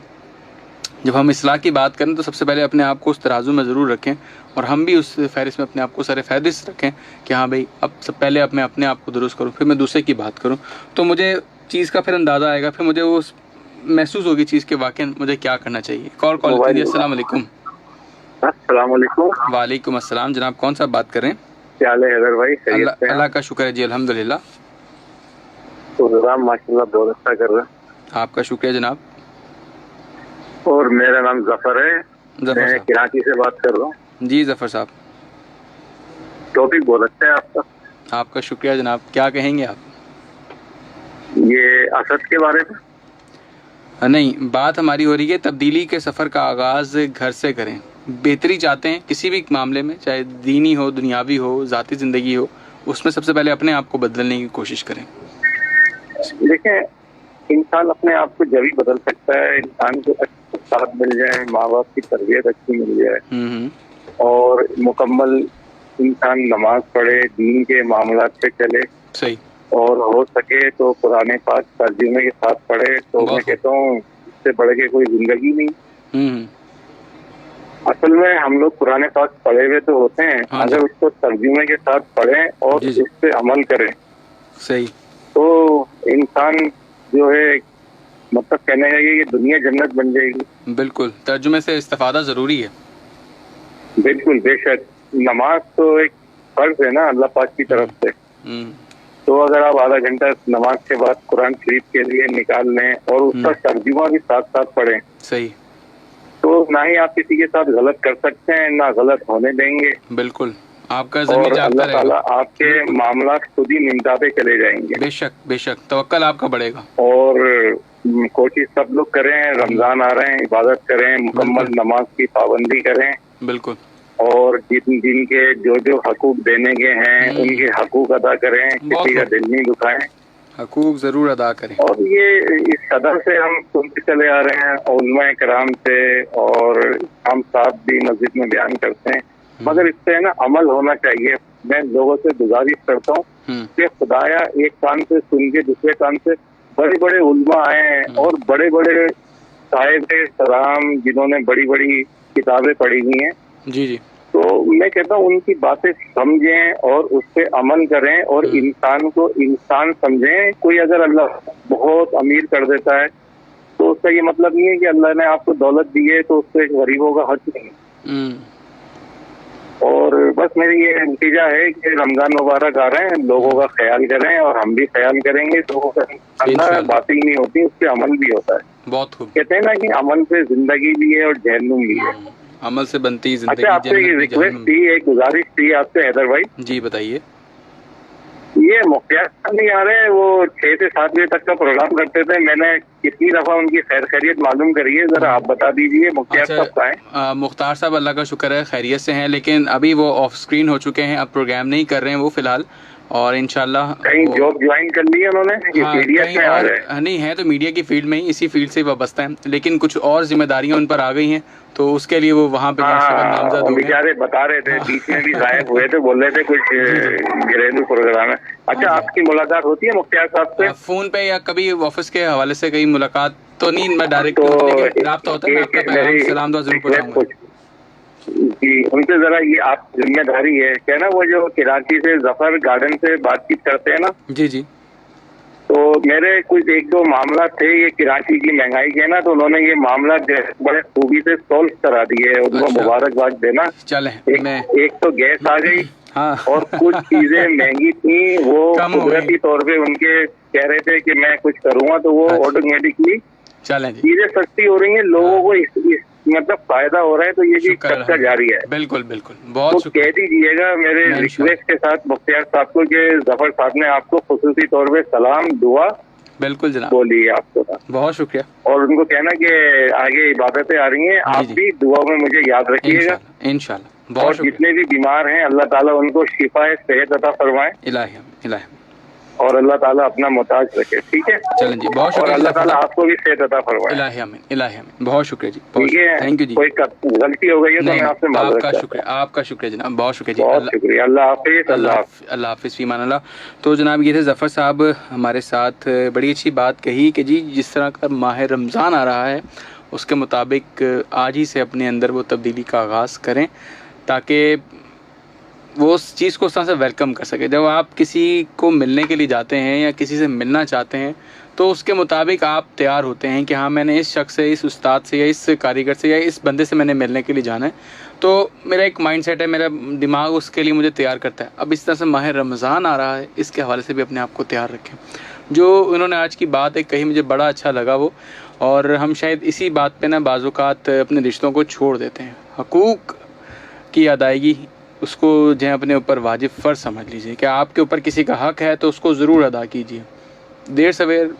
जब हम इस्लाह की बात करें तो सबसे पहले अपने आप को उस तराजू में ज़रूर रखें और हम भी उस फहरिस्त में अपने आप को सर फहरिस्त रखें कि हाँ भाई अब सब पहले मैं अपने आप को दुरुस्त करूँ, फिर मैं दूसरे की बात करूँ, तो मुझे चीज़ का फिर अंदाज़ा आएगा, फिर मुझे वो महसूस होगी चीज़ के वाकई मुझे क्या करना चाहिए। कॉल कीजिए। अस्सलाम वालेकुम। अस्सलाम वालेकुम। वालेकुम अस्सलाम। जनाब कौन सा बात कर रहे हैं? क्या हाल है हैदर भाई? अल्लाह का शुक्र है जी, अल्हम्दुलिल्लाह। प्रोग्राम माशाल्लाह बहुत अच्छा कर रहे हैं। आपका शुक्रिया जनाब। और मेरा नाम जफर है, मैं कराची से बात कर रहा हूँ। जी जफर साहब, टॉपिक बहुत अच्छा है आपका। आपका शुक्रिया जनाब। क्या कहेंगे आप? ये असद के बारे में नहीं, बात हमारी हो रही है तब्दीली के सफ़र का आगाज़ घर से करें। बेहतरी चाहते हैं किसी भी मामले में, चाहे दीनी हो, दुनियावी हो, ज़ाती ज़िंदगी हो, उसमें सबसे पहले अपने आप को बदलने की कोशिश करें। देखें, इंसान अपने आप को जब ही बदल सकता है इंसान को अच्छा साथ मिल जाए, माँ बाप की तरबियत अच्छी मिल जाए और मुकम्मल इंसान नमाज पढ़े, दीन के मामला से चले, सही, और हो सके तो कुरान पाक तर्जुमे के साथ पढ़े, तो मैं कहता हूँ इससे बढ़ के कोई जिंदगी नहीं। असल में हम लोग कुरान पाक पढ़े हुए तो होते हैं, अगर उसको तर्जुमे के साथ पढ़ें और उस पे अमल करें, सही, तो इंसान जो है मतलब कहने का ये दुनिया जन्नत बन जाएगी। बिल्कुल, तर्जुमे से इस्तिफादा जरूरी है। बिल्कुल बेशक, नमाज तो एक फर्ज है ना अल्लाह पाक की तरफ से, तो अगर आप आधा घंटा नमाज के बाद कुरान शरीफ के लिए निकाल लें और उसका तर्जुमा भी साथ साथ पढ़ें, सही, तो ना ही आप किसी के साथ गलत कर सकते हैं ना गलत होने देंगे। बिल्कुल, आपका ज़मीर जागता रहेगा, अल्लाह ताला आपके मामला खुद ही निमटाते चले जाएंगे। बेशक बेशक, तवक्कल आपका बढ़ेगा। और कोशिश सब लोग करें, रमजान आ रहे हैं, इबादत करें, मुकम्मल नमाज की पाबंदी करें। बिल्कुल, और जिनके जो जो हकूक देने के हैं उनके हकूक अदा करें, किसी का दिल नहीं दुखाएं, हकूक जरूर अदा करें। और ये इस कदर से हम सुनते चले आ रहे हैं उलमाए कराम से, और हम साथ भी मस्जिद में बयान करते हैं, मगर इस पे ना अमल होना चाहिए। मैं लोगों से गुजारिश करता हूँ कि खुदाया एक कान से सुन के दूसरे कान से, बड़े बड़े उलमा आए हैं और बड़े बड़े साहिब सलाम जिन्होंने बड़ी बड़ी किताबें पढ़ी हुई हैं, जी जी, तो मैं कहता हूँ उनकी बातें समझें और उस पे अमल करें और इंसान को इंसान समझें। कोई अगर अल्लाह बहुत अमीर कर देता है तो उसका ये मतलब नहीं है कि अल्लाह ने आपको दौलत दी है तो उससे गरीबों का हक नहीं। और बस मेरी ये नतीजा है कि रमजान मुबारक आ रहे हैं, लोगों का ख्याल करें और हम भी ख्याल करेंगे। तो अल्लाह बातें ही नहीं होती, उससे अमल भी होता है। बहुत खूब। कहते हैं ना कि अमल से जिंदगी भी है और जहन्नुम भी है। अमल से बनती जिंदगी। अच्छा, आपसे एक रिक्वेस्ट थी, एक गुजारिश थी आपसे हैदर भाई। जी बताइए। ये मुख्तियार साहब नहीं आ रहे, वो 6 से 7 बजे तक का प्रोग्राम करते थे। मैंने कितनी दफा उनकी खैर खैरियत मालूम करी है, जरा आप बता दीजिए मुख्तियार साहब का है। मुख्तार साहब अल्लाह का शुक्र है खैरियत से हैं, लेकिन अभी वो ऑफ स्क्रीन हो चुके हैं, अब प्रोग्राम नहीं कर रहे हैं वो फिलहाल। और इंशाल्लाह कहीं जॉब ज्वाइन कर ली है उन्होंने? नहीं है तो मीडिया की फील्ड में ही, इसी फील्ड से वाबस्ता है, लेकिन कुछ और जिम्मेदारियां उन पर आ गई हैं तो उसके लिए वो वहाँ पे नामजद हो गए। बेचारे बता रहे थे बीच में भी गायब हुए थे, बोल रहे थे कुछ घरेलू प्रोग्राम है। अच्छा, आपकी मुलाकात होती है मुख्तियार साहब से फोन पे या कभी ऑफिस के हवाले से कहीं मुलाकात तो नहीं, मैं डायरेक्ट राब्ता होता है, आपका पैगाम सलाम दुआ जरूर पहुंचाऊंगा जी। उनसे जरा ये आप जिम्मेदारी है क्या ना, वो जो कराची से जफर गार्डन से बातचीत करते हैं ना, जी जी, तो मेरे कुछ 1-2 मामला थे ये कराची की महंगाई के ना, तो उन्होंने ये मामला बड़े खूबी से सॉल्व करा दिए, उनको मुबारकबाद देना। चले एक तो गैस आ गई, हाँ। और कुछ चीजें महंगी थी, वो कुदरती तौर पे उनके कह रहे थे कि मैं कुछ करूंगा, तो वो ऑटोमेटिकली चीजें सस्ती हो रही हैं, लोगों को मतलब फायदा हो रहा है। तो ये भी चर्चा जारी है। बिल्कुल बिल्कुल, बहुत तो कह दीजिएगा मेरे रिक्वेस्ट के साथ मुख्तियार साहब को कि जफर साहब ने आपको खुसूसी तौर पे सलाम दुआ बिल्कुल जनाब बोलिए आपको। बहुत शुक्रिया। और उनको कहना कि आगे इबादतें आ रही हैं, आप भी दुआ में मुझे याद रखिएगा इंशाल्लाह। और जितने भी बीमार हैं अल्लाह ताला उनको शिफा सेहत अता फरमाए इलाही, और अल्लाह ताला अपना मोहताज रखे। ठीक है, चलें जी, बहुत शुक्रिया। और अल्लाह ताला आपको भी सेहत अता फरमाए। इलाही आमीन। बहुत शुक्रिया जी, ठीक है, थैंक यू जी। कोई गलती हो गई है तो मैं आपसे माफ़ आपका शुक्रिया, आपका शुक्रिया जनाब, बहुत शुक्रिया जी, बहुत शुक्रिया। अल्लाह हाफिज। अल्लाह हाफिज, फीमान अल्लाह। तो जनाब ये थे जफ़र साहब हमारे साथ, बड़ी अच्छी बात कही कि जी जिस तरह का माह रमज़ान आ रहा है उसके मुताबिक आज ही से अपने अंदर वो तब्दीली का आगाज़ करें ताकि वो उस चीज़ को उस तरह से वेलकम कर सके। जब आप किसी को मिलने के लिए जाते हैं या किसी से मिलना चाहते हैं तो उसके मुताबिक आप तैयार होते हैं कि हाँ मैंने इस शख्स से, इस उस्ताद से या इस कारीगर से या इस बंदे से मैंने मिलने के लिए जाना है। तो मेरा एक माइंडसेट है, मेरा दिमाग उसके लिए मुझे तैयार करता है। अब इस तरह से माह रमज़ान आ रहा है, इसके हवाले से भी अपने आप को तैयार रखें। जो उन्होंने आज की बात एक कही मुझे बड़ा अच्छा लगा वो, और हम शायद इसी बात पे ना बाज़-औक़ात अपने रिश्तों को छोड़ देते हैं। हकूक़ की अदायगी उसको जो है अपने ऊपर वाजिब फ़र्ज़ समझ लीजिए कि आपके ऊपर किसी का हक़ है तो उसको ज़रूर अदा कीजिए। देर सवेर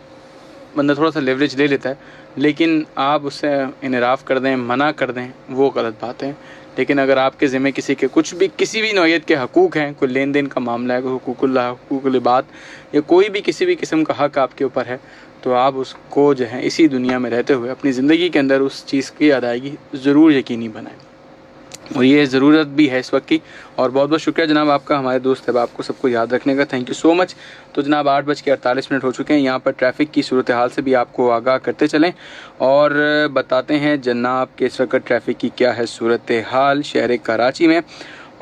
बंदा थोड़ा सा लेवरेज ले लेता है, लेकिन आप उससे इनराफ़ कर दें, मना कर दें, वो गलत बात है। लेकिन अगर आपके ज़िम्मे किसी के कुछ भी किसी भी नौइयत के हकूक़ हैं, कोई लेन देन का मामला है, कोई हुकूकुल्लाह, हुकूकुल इबाद या कोई भी किसी भी किस्म का हक़ आपके ऊपर है, तो आप उसको जो है इसी दुनिया में रहते हुए अपनी ज़िंदगी के अंदर उस चीज़ की अदायगी ज़रूर यकीनी बनाएं। और ये ज़रूरत भी है इस वक्त की। और बहुत बहुत शुक्रिया जनाब आपका, हमारे दोस्त है आपको सबको याद रखने का, थैंक यू सो मच। तो जनाब 8:48 हो चुके हैं, यहाँ पर ट्रैफ़िक की सूरत हाल से भी आपको आगाह करते चलें और बताते हैं जनाब के इस वक्त ट्रैफ़िक की क्या है सूरत हाल शहर कराची में।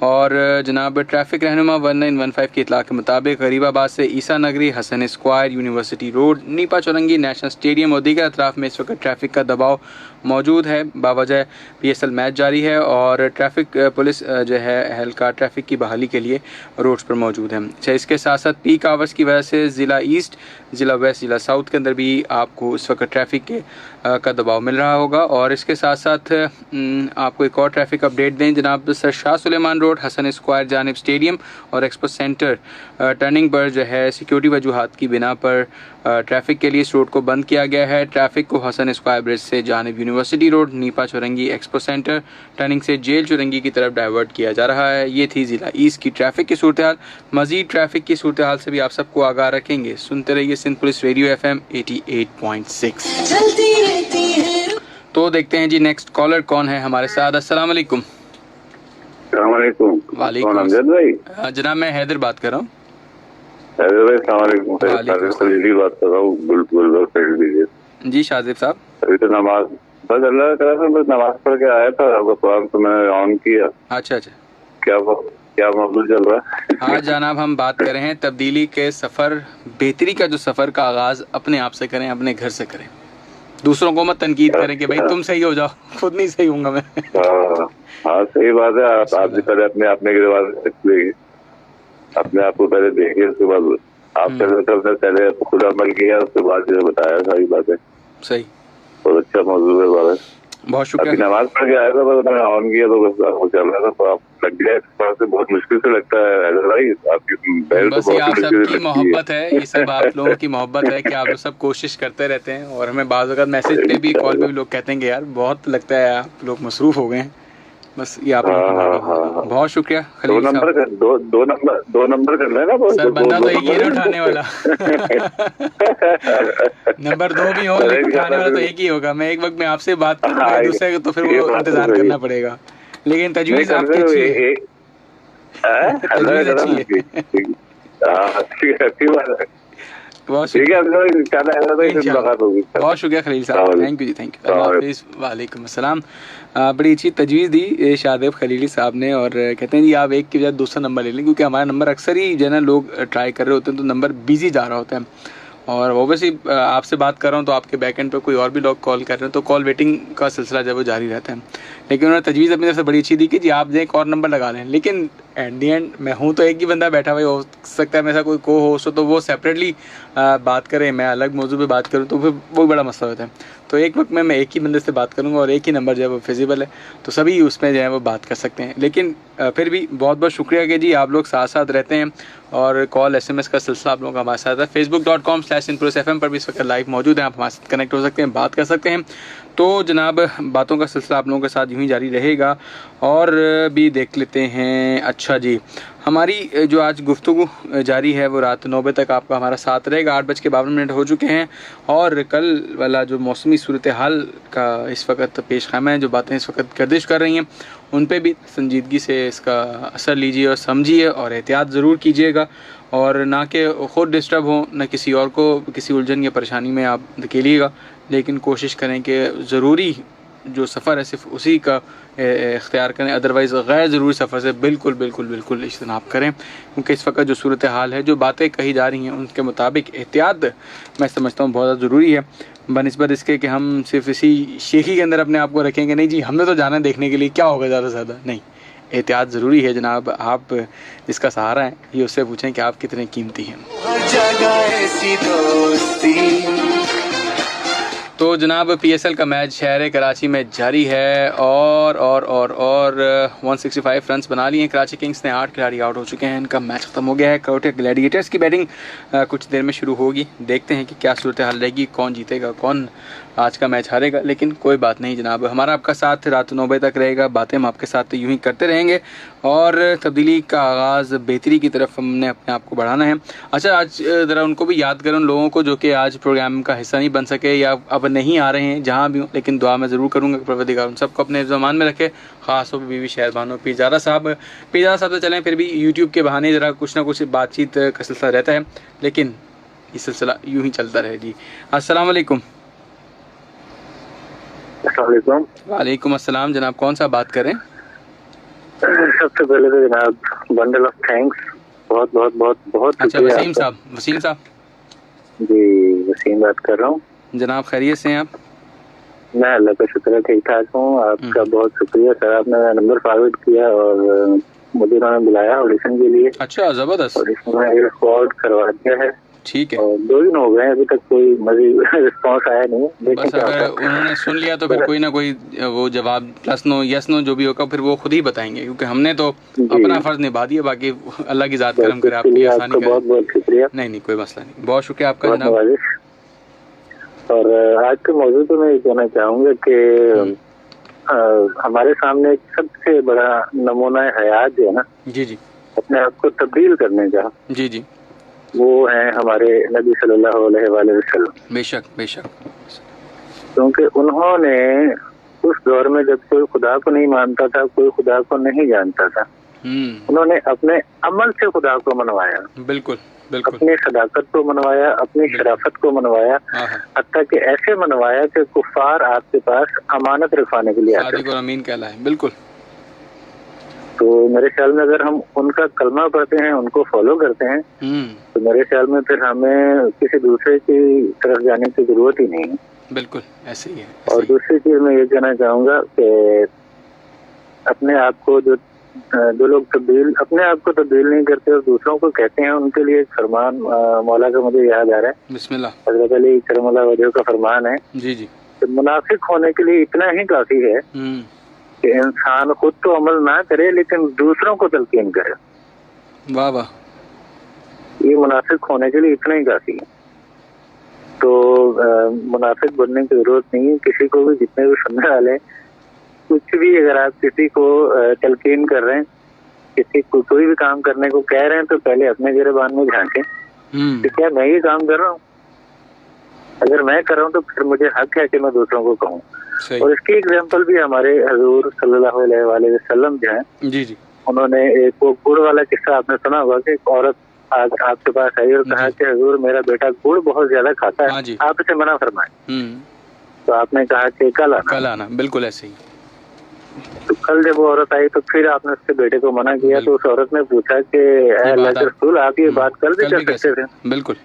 और जनाब ट्रैफ़िक रहनुमा 1915 की इतला के मुताबिक गरीबाबाद से Essa Nagri, Hasan square, university road, Nipa Chowrangi, national stadium और दीगर अतराफ़ में इस वक्त ट्रैफ़िक का दबाव मौजूद है। बावजह PSL मैच जारी है और ट्रैफ़िक पुलिस जो है एहलकार ट्रैफ़िक की बहाली के लिए रोड्स पर मौजूद है। अच्छा, इसके साथ साथ पीक आवर्स की वजह से ज़िला ईस्ट, ज़िला वेस्ट, ज़िला साउथ के अंदर भी आपको इस वक्त ट्रैफ़िक के का दबाव मिल रहा होगा। और इसके साथ साथ आपको एक और ट्रैफ़िक अपडेट दें जनाब, Sir Shah Suleman road, Hasan square जानिब स्टेडियम और एक्सपो सेंटर टर्निंग पर जो है सिक्योरिटी वजूहात की बिना पर ट्रैफ़िक के लिए इस रोड को बंद किया गया है। ट्रैफ़िक को हसन स्क्वायर ब्रिज से जानिब university road, Nipa Chowrangi, expo centre turning से जेल चौरंगी की तरफ डाइवर्ट किया जा रहा है। ये थी ज़िला ईस्ट की ट्रैफ़िक की सूरत हाल। मज़ीद ट्रैफ़िक की सूरत हाल से भी आप सबको आगाह रखेंगे। सुनते रहिए सिंध पुलिस रेडियो FM 88.6। तो देखते हैं जी नेक्स्ट कॉलर कौन है हमारे साथ। अस्सलाम वालेकुम। वालेकुम अमजद भाई। जनाब मैं हैदर बात कर रहा हूँ। हैदर भाई अस्सलाम वालेकुम। बात कर रहा हूँ जी शाहजेब साहब। अभी तो नमाज बस अल्लाह का करम, बस नमाज पढ़ के आया था, आपका प्रोग्राम तो मैंने ऑन किया। अच्छा अच्छा। क्या मौजूद चल रहा है? आज जनाब हम बात कर रहे हैं तब्दीली के सफ़र, बेहतरी का जो सफ़र का आगाज़ अपने आप से करें, अपने घर से करें। दूसरों को मत तनकीद करें कि भाई तुम सही हो जाओ, खुद नहीं सही होऊंगा मैं। हाँ सही बात है। आप भी पहले अपने अपने आप को पहले देखिए, उसके बाद आप पहले खुद अमल किया, उसके बाद जो बताया सारी बातें। सही, बहुत अच्छा मौजूद है बात। बहुत शुक्रिया। नमाज पढ़ के आया था, बस मैंने ऑन किया तो बस चल रहा था, तो आप लग गया। इस बात से बहुत मुश्किल से लगता है भाई, आपकी बहन बस ये आप सबकी मोहब्बत है, ये सब आप लोगों की मोहब्बत है कि आप लोग सब कोशिश करते रहते हैं। और हमें बाज़ वक़्त मैसेज पे भी, कॉल पे भी लोग कहते हैं कि यार बहुत लगता है आप लोग मसरूफ़ हो गए हैं। बस ये आप बहुत शुक्रिया खलील साहब। दो नंबर कर लेना सर, बंदा तो एक ही ना उठाने वाला। नंबर 2 भी हो लेकिन उठाने वाला तो एक ही होगा। मैं एक वक्त में आपसे बात करूंगा, दूसरे को तो फिर वो इंतजार करना पड़ेगा। लेकिन तजवीज़ आपकी अच्छी है, तजवीज़ अच्छी है। बहुत शुक्रिया खलील साहब, थैंक यू जी, थैंक यू। अल्लाह हाफिज़। वालेकुम अस्सलाम। बड़ी अच्छी तजवीज़ दी शाहदेब खलीली साहब ने। और कहते हैं जी आप एक की बजाय दूसरा नंबर ले लें, क्योंकि हमारा नंबर अक्सर ही जो है ना लोग ट्राई कर रहे होते हैं तो नंबर बिजी जा रहा होता है। और ओवैसी आपसे बात कर रहा हूँ तो आपके बैकएंड पे कोई और भी लोग कॉल कर रहे हैं, तो कॉल वेटिंग का सिलसिला जब वो जारी रहता है। लेकिन उन्होंने तजवीज़ अपनी तरफ से बड़ी अच्छी दी कि जी आप एक और नंबर लगा लें। लेकिन एट दी एंड मैं हूँ तो एक ही बंदा बैठा हुआ, हो सकता है मेरा कोई को होस्ट हो तो वो सेपरेटली बात करें, मैं अलग मौजू पे बात करूँ, तो फिर वो बड़ा मसला होता है। तो एक वक्त में मैं एक ही बंदे से बात करूँगा और एक ही नंबर जो है वो फिजिबल है, तो सभी उसमें जो है वो बात कर सकते हैं। लेकिन फिर भी बहुत बहुत शुक्रिया कि जी आप लोग साथ साथ रहते हैं और कॉल SMS का सिलसिला आप लोगों का हमारे साथ है। Facebook.com/INPURUSFM पर भी इस वक्त लाइव मौजूद हैं, आप हमारे साथ कनेक्ट हो सकते हैं, बात कर सकते हैं। तो जनाब बातों का सिलसिला आप लोगों के साथ यूँ ही जारी रहेगा। और भी देख लेते हैं। अच्छा जी, हमारी जो आज गुफ्तगू जारी है वो रात 9 बजे तक आपका हमारा साथ रहेगा। 8:52 हो चुके हैं। और कल वाला जो मौसमी सूरत हाल का इस वक्त पेश ख़ैमा है, जो बातें इस वक्त गर्दिश कर रही हैं, उन पे भी संजीदगी से इसका असर लीजिए और समझिए और एहतियात ज़रूर कीजिएगा। और ना कि ख़ुद डिस्टर्ब हो, ना किसी और को किसी उलझन या परेशानी में आप धकेलिएगा। लेकिन कोशिश करें कि ज़रूरी जो सफ़र है सिर्फ उसी का इख्तियार करें, अदरवाइज़ गैर ज़रूरी सफ़र से बिल्कुल बिल्कुल बिल्कुल इज्तनाब करें। क्योंकि इस वक्त जो सूरत हाल है, जो बातें कही जा रही हैं, उनके मुताबिक एहतियात मैं समझता हूँ बहुत ज़्यादा ज़रूरी है, बनिस्बत इसके कि हम सिर्फ इसी शेखी के अंदर अपने आप को रखेंगे। नहीं जी, हमने तो जाना देखने के लिए, क्या होगा ज़्यादा से ज़्यादा, नहीं, एहतियात ज़रूरी है जनाब। आप जिसका सहारा है ये उससे पूछें कि आप कितने कीमती हैं। तो जनाब PSL का मैच शहर कराची में जारी है और 165 रन्स बना लिए हैं कराची किंग्स ने। 8 खिलाड़ी आउट हो चुके हैं, इनका मैच ख़त्म हो गया है। कोटे ग्लैडिएटर्स की बैटिंग कुछ देर में शुरू होगी, देखते हैं कि क्या सूरत हाल रहेगी, कौन जीतेगा, कौन आज का मैच हारेगा। लेकिन कोई बात नहीं जनाब, हमारा आपका साथ रात 9 बजे तक रहेगा, बातें हम आपके साथ यूँ ही करते रहेंगे। और तब्दीली का आगाज़ बेहतरी की तरफ हमने अपने आप को बढ़ाना है। अच्छा, आज ज़रा उनको भी याद करें, उन लोगों को जो कि आज प्रोग्राम का हिस्सा नहीं बन सके या अब नहीं आ रहे हैं, जहाँ भी हो, लेकिन दुआ में ज़रूर करूँगा कि परवरदिगार उन सबको अपने ज़मान में रखे। ख़ास तौर पर बीवी शहरबानो पीजारा साहब से चलें, फिर भी यूट्यूब के बहाने ज़रा कुछ ना कुछ बातचीत का सिलसिला रहता है, लेकिन ये सिलसिला यूँ ही चलता रहे जी। अस्सलाम वालेकुम। वालेकुम अस्सलाम जनाब, कौन सा बात करें? सबसे पहले तो जनाब बंडल ऑफ थैंक्स, बहुत बहुत बहुत बहुत। अच्छा, वसीम साहब जी, वसीम बात कर रहा हूँ जनाब, खैरियत से हैं आप? मैं अल्लाह का शुक्र है ठीक ठाक हूँ। आपका बहुत शुक्रिया सर, आपने मेरा नंबर फॉरवर्ड किया और मुझे उन्होंने बुलाया ऑडिशन के लिए। अच्छा, ज़बरदस्त। ऑडिशन में रिकॉर्ड करवा दिया है, ठीक है। और 2 दिन हो गए, अभी तक कोई मजीद रिस्पॉन्स आया नहीं। बस अगर उन्होंने सुन लिया तो फिर कोई ना कोई वो जवाब प्लस नो यस नो जो भी होगा फिर वो खुद ही बताएंगे, क्योंकि हमने तो अपना फर्ज निभा दिया, बाकी अल्लाह की ज़ात करम करे, आपकी आसानी करे। बहुत बहुत शुक्रिया। नहीं, कोई मसला नहीं, बहुत शुक्रिया आपका जनाब। और आज के मौजूद में मैं ये कहना चाहूँगा कि हमारे सामने एक सबसे बड़ा नमूना हयात जो है ना, जी, अपने आप को तब्दील करने का, जी, वो है हमारे नबी सल्लल्लाहु अलैहि वसल्लम। बेशक। क्योंकि उन्होंने उस दौर में जब कोई खुदा को नहीं मानता था, कोई खुदा को नहीं जानता था, उन्होंने अपने अमल से खुदा को मनवाया। बिल्कुल। बिल्कुल। अपनी सदाकत को मनवाया, अपनी शराफत को मनवाया, हत्ता कि ऐसे मनवाया कि कुफार आपके पास अमानत रखवाने के लिए आते सादिक और अमीन कहलाए। बिल्कुल। तो मेरे ख्याल में अगर हम उनका कलमा पढ़ते हैं, उनको फॉलो करते हैं, तो मेरे ख्याल में फिर हमें किसी दूसरे की तरफ जाने की जरूरत ही नहीं है। बिल्कुल ऐसे ही है। और दूसरी चीज मैं ये कहना चाहूंगा कि अपने आप को जो लोग अपने आप को तब्दील नहीं करते और दूसरों को कहते हैं, उनके लिए एक फरमान मौला का मुझे याद आ रहा है। बिस्मिल्लाह। हज़रत अली करमल्लाहु वजहहू का फरमान है जी जी। कि मुनाफिक होने के लिए इतना ही काफी है कि इंसान खुद तो अमल ना करे लेकिन दूसरों को तलकीन करे। वाह वाह। ये मुनाफिक होने के लिए इतना ही काफी है। तो मुनाफिक बनने की जरूरत नहीं है। किसी को भी, जितने भी सुनने वाले, कुछ भी अगर आप किसी को तलकीन कर रहे हैं, किसी को कोई भी काम करने को कह रहे हैं, तो पहले अपने गिरबान में झांकें कि क्या मैं ये काम कर रहा हूँ। अगर मैं कर रहा हूँ तो फिर मुझे हक है कि मैं दूसरों को कहूँ। और इसकी एग्जाम्पल भी हमारे हजूर सल्लल्लाहु अलैहि वसल्लम जो है, जी जी, उन्होंने एक वो गुड़ वाला किस्सा आपने सुना होगा कि एक औरत आपके पास आई और कहा कि हजूर मेरा बेटा गुड़ बहुत ज्यादा खाता है, आप इसे मना फरमाएं। तो आपने कहा कि कल आना। बिल्कुल ऐसे ही। तो कल जब वो औरत आई तो फिर आपने उसके बेटे को मना किया। तो उस औरत ने पूछा कि अल्लाह के रसूल, आप ये बात कल भी कर सकते थे। बिल्कुल।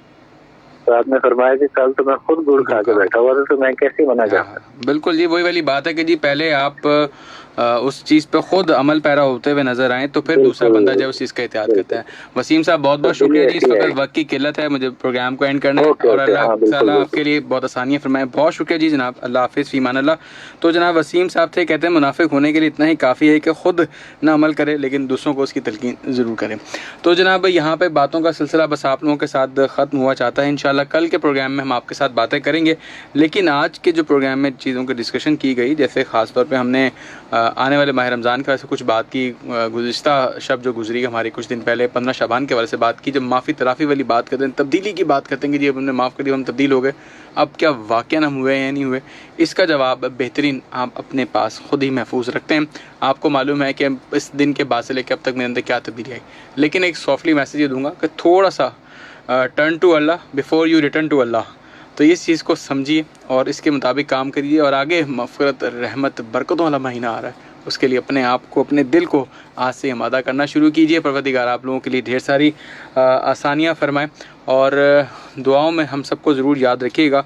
तो आपने फरमाया कि कल तो मैं खुद गुड़ खा के बैठा हुआ था, तो मैं कैसे मना करता। बिल्कुल जी, वही वाली बात है कि जी पहले आप उस चीज पे खुद अमल पैरा होते हुए नजर आए तो फिर दूसरा बंदा जो उस चीज का एहतियात करता है। वसीम साहब बहुत बहुत शुक्रिया जी। इस वक्त वक्त की किल्लत है, मुझे प्रोग्राम को एंड करना है और अल्लाह ताला आपके लिए बहुत आसानियां फरमाए। बहुत शुक्रिया जी जनाब। अल्लाह हाफिज़, फी मान अल्लाह। तो जनाब वसीम साहब थे, कहते हैं मुनाफिक होने के लिए इतना ही काफ़ी है कि खुद ना अमल करे लेकिन दूसरों को उसकी तलकीन ज़रूर करें। तो जनाब यहाँ पे बातों का सिलसिला बस आप लोगों के साथ ख़त्म हुआ चाहता है। इंशाल्लाह कल के प्रोग्राम में हम आपके साथ बातें करेंगे, लेकिन आज के जो प्रोग्राम में चीज़ों की डिस्कशन की गई, जैसे ख़ास तौर पर हमने आने वाले माह रमज़ान के वैसे कुछ बात की, गुज़िश्ता शब जो गुजरी हमारी कुछ दिन पहले 15 शबान के वाले से बात की, जब माफ़ी तराफ़ी वाली बात करते हैं, तब्दीली की बात करते हैं कि जी अब हमने माफ़ कर दिया, हम तब्दील हो गए, अब क्या वाक़या हम हुए या नहीं हुए, इसका जवाब बेहतरीन आप अपने पास खुद ही महफूज रखते हैं। आपको मालूम है कि इस दिन के बाद से लेकर अब तक मेरे अंदर क्या तब्दीली आई, लेकिन एक सॉफ्टली मैसेज ये दूंगा कि थोड़ा सा turn to Allah before you return to Allah. तो इस चीज़ को समझिए और इसके मुताबिक काम करिए और आगे मग़फ़िरत, रहमत, बरकतों वाला महीना आ रहा है, उसके लिए अपने आप को, अपने दिल को आज से आमादा करना शुरू कीजिए। परवरदिगार आप लोगों के लिए ढेर सारी आसानियाँ फरमाएँ और दुआओं में हम सबको ज़रूर याद रखिएगा।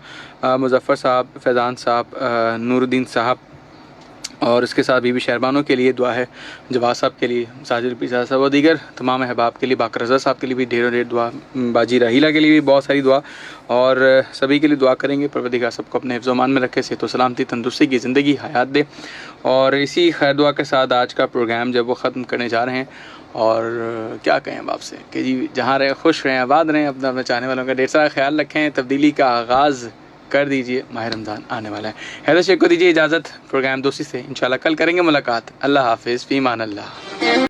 मुज़फ़्फ़र साहब, फैज़ान साहब, नूरुद्दीन साहब और इसके साथ बीबी शहरबानों के लिए दुआ है, जवाद साहब के लिए, साजिद पीसा साहब और दीगर तमाम अहबाब के लिए, बाकर रज़ा साहब के लिए भी ढेरों ढेर दुआ, बाजी राहीला के लिए भी बहुत सारी दुआ और सभी के लिए दुआ करेंगे। परवरदिगार सबको अपने हिफ्ज़ मान में रखे, सेहत व सलामती, तंदुरुस्ती की ज़िंदगी हयात दे। और इसी खैर दुआ के साथ आज का प्रोग्राम जब वो ख़त्म करने जा रहे हैं और क्या कहें अब आपसे कि जी जहाँ रहे खुश रहें, आबाद रहें, अपना अपने चाहने वालों का ढेर सारा ख्याल रखें। तब्दीली का आगाज़ कर दीजिए, माह रमज़ान आने वाला है। हैदर शेख को दीजिए इजाज़त, प्रोग्राम दोस्ती से इंशाल्लाह कल करेंगे मुलाकात। अल्लाह हाफिज़, फ़ी मान अल्लाह।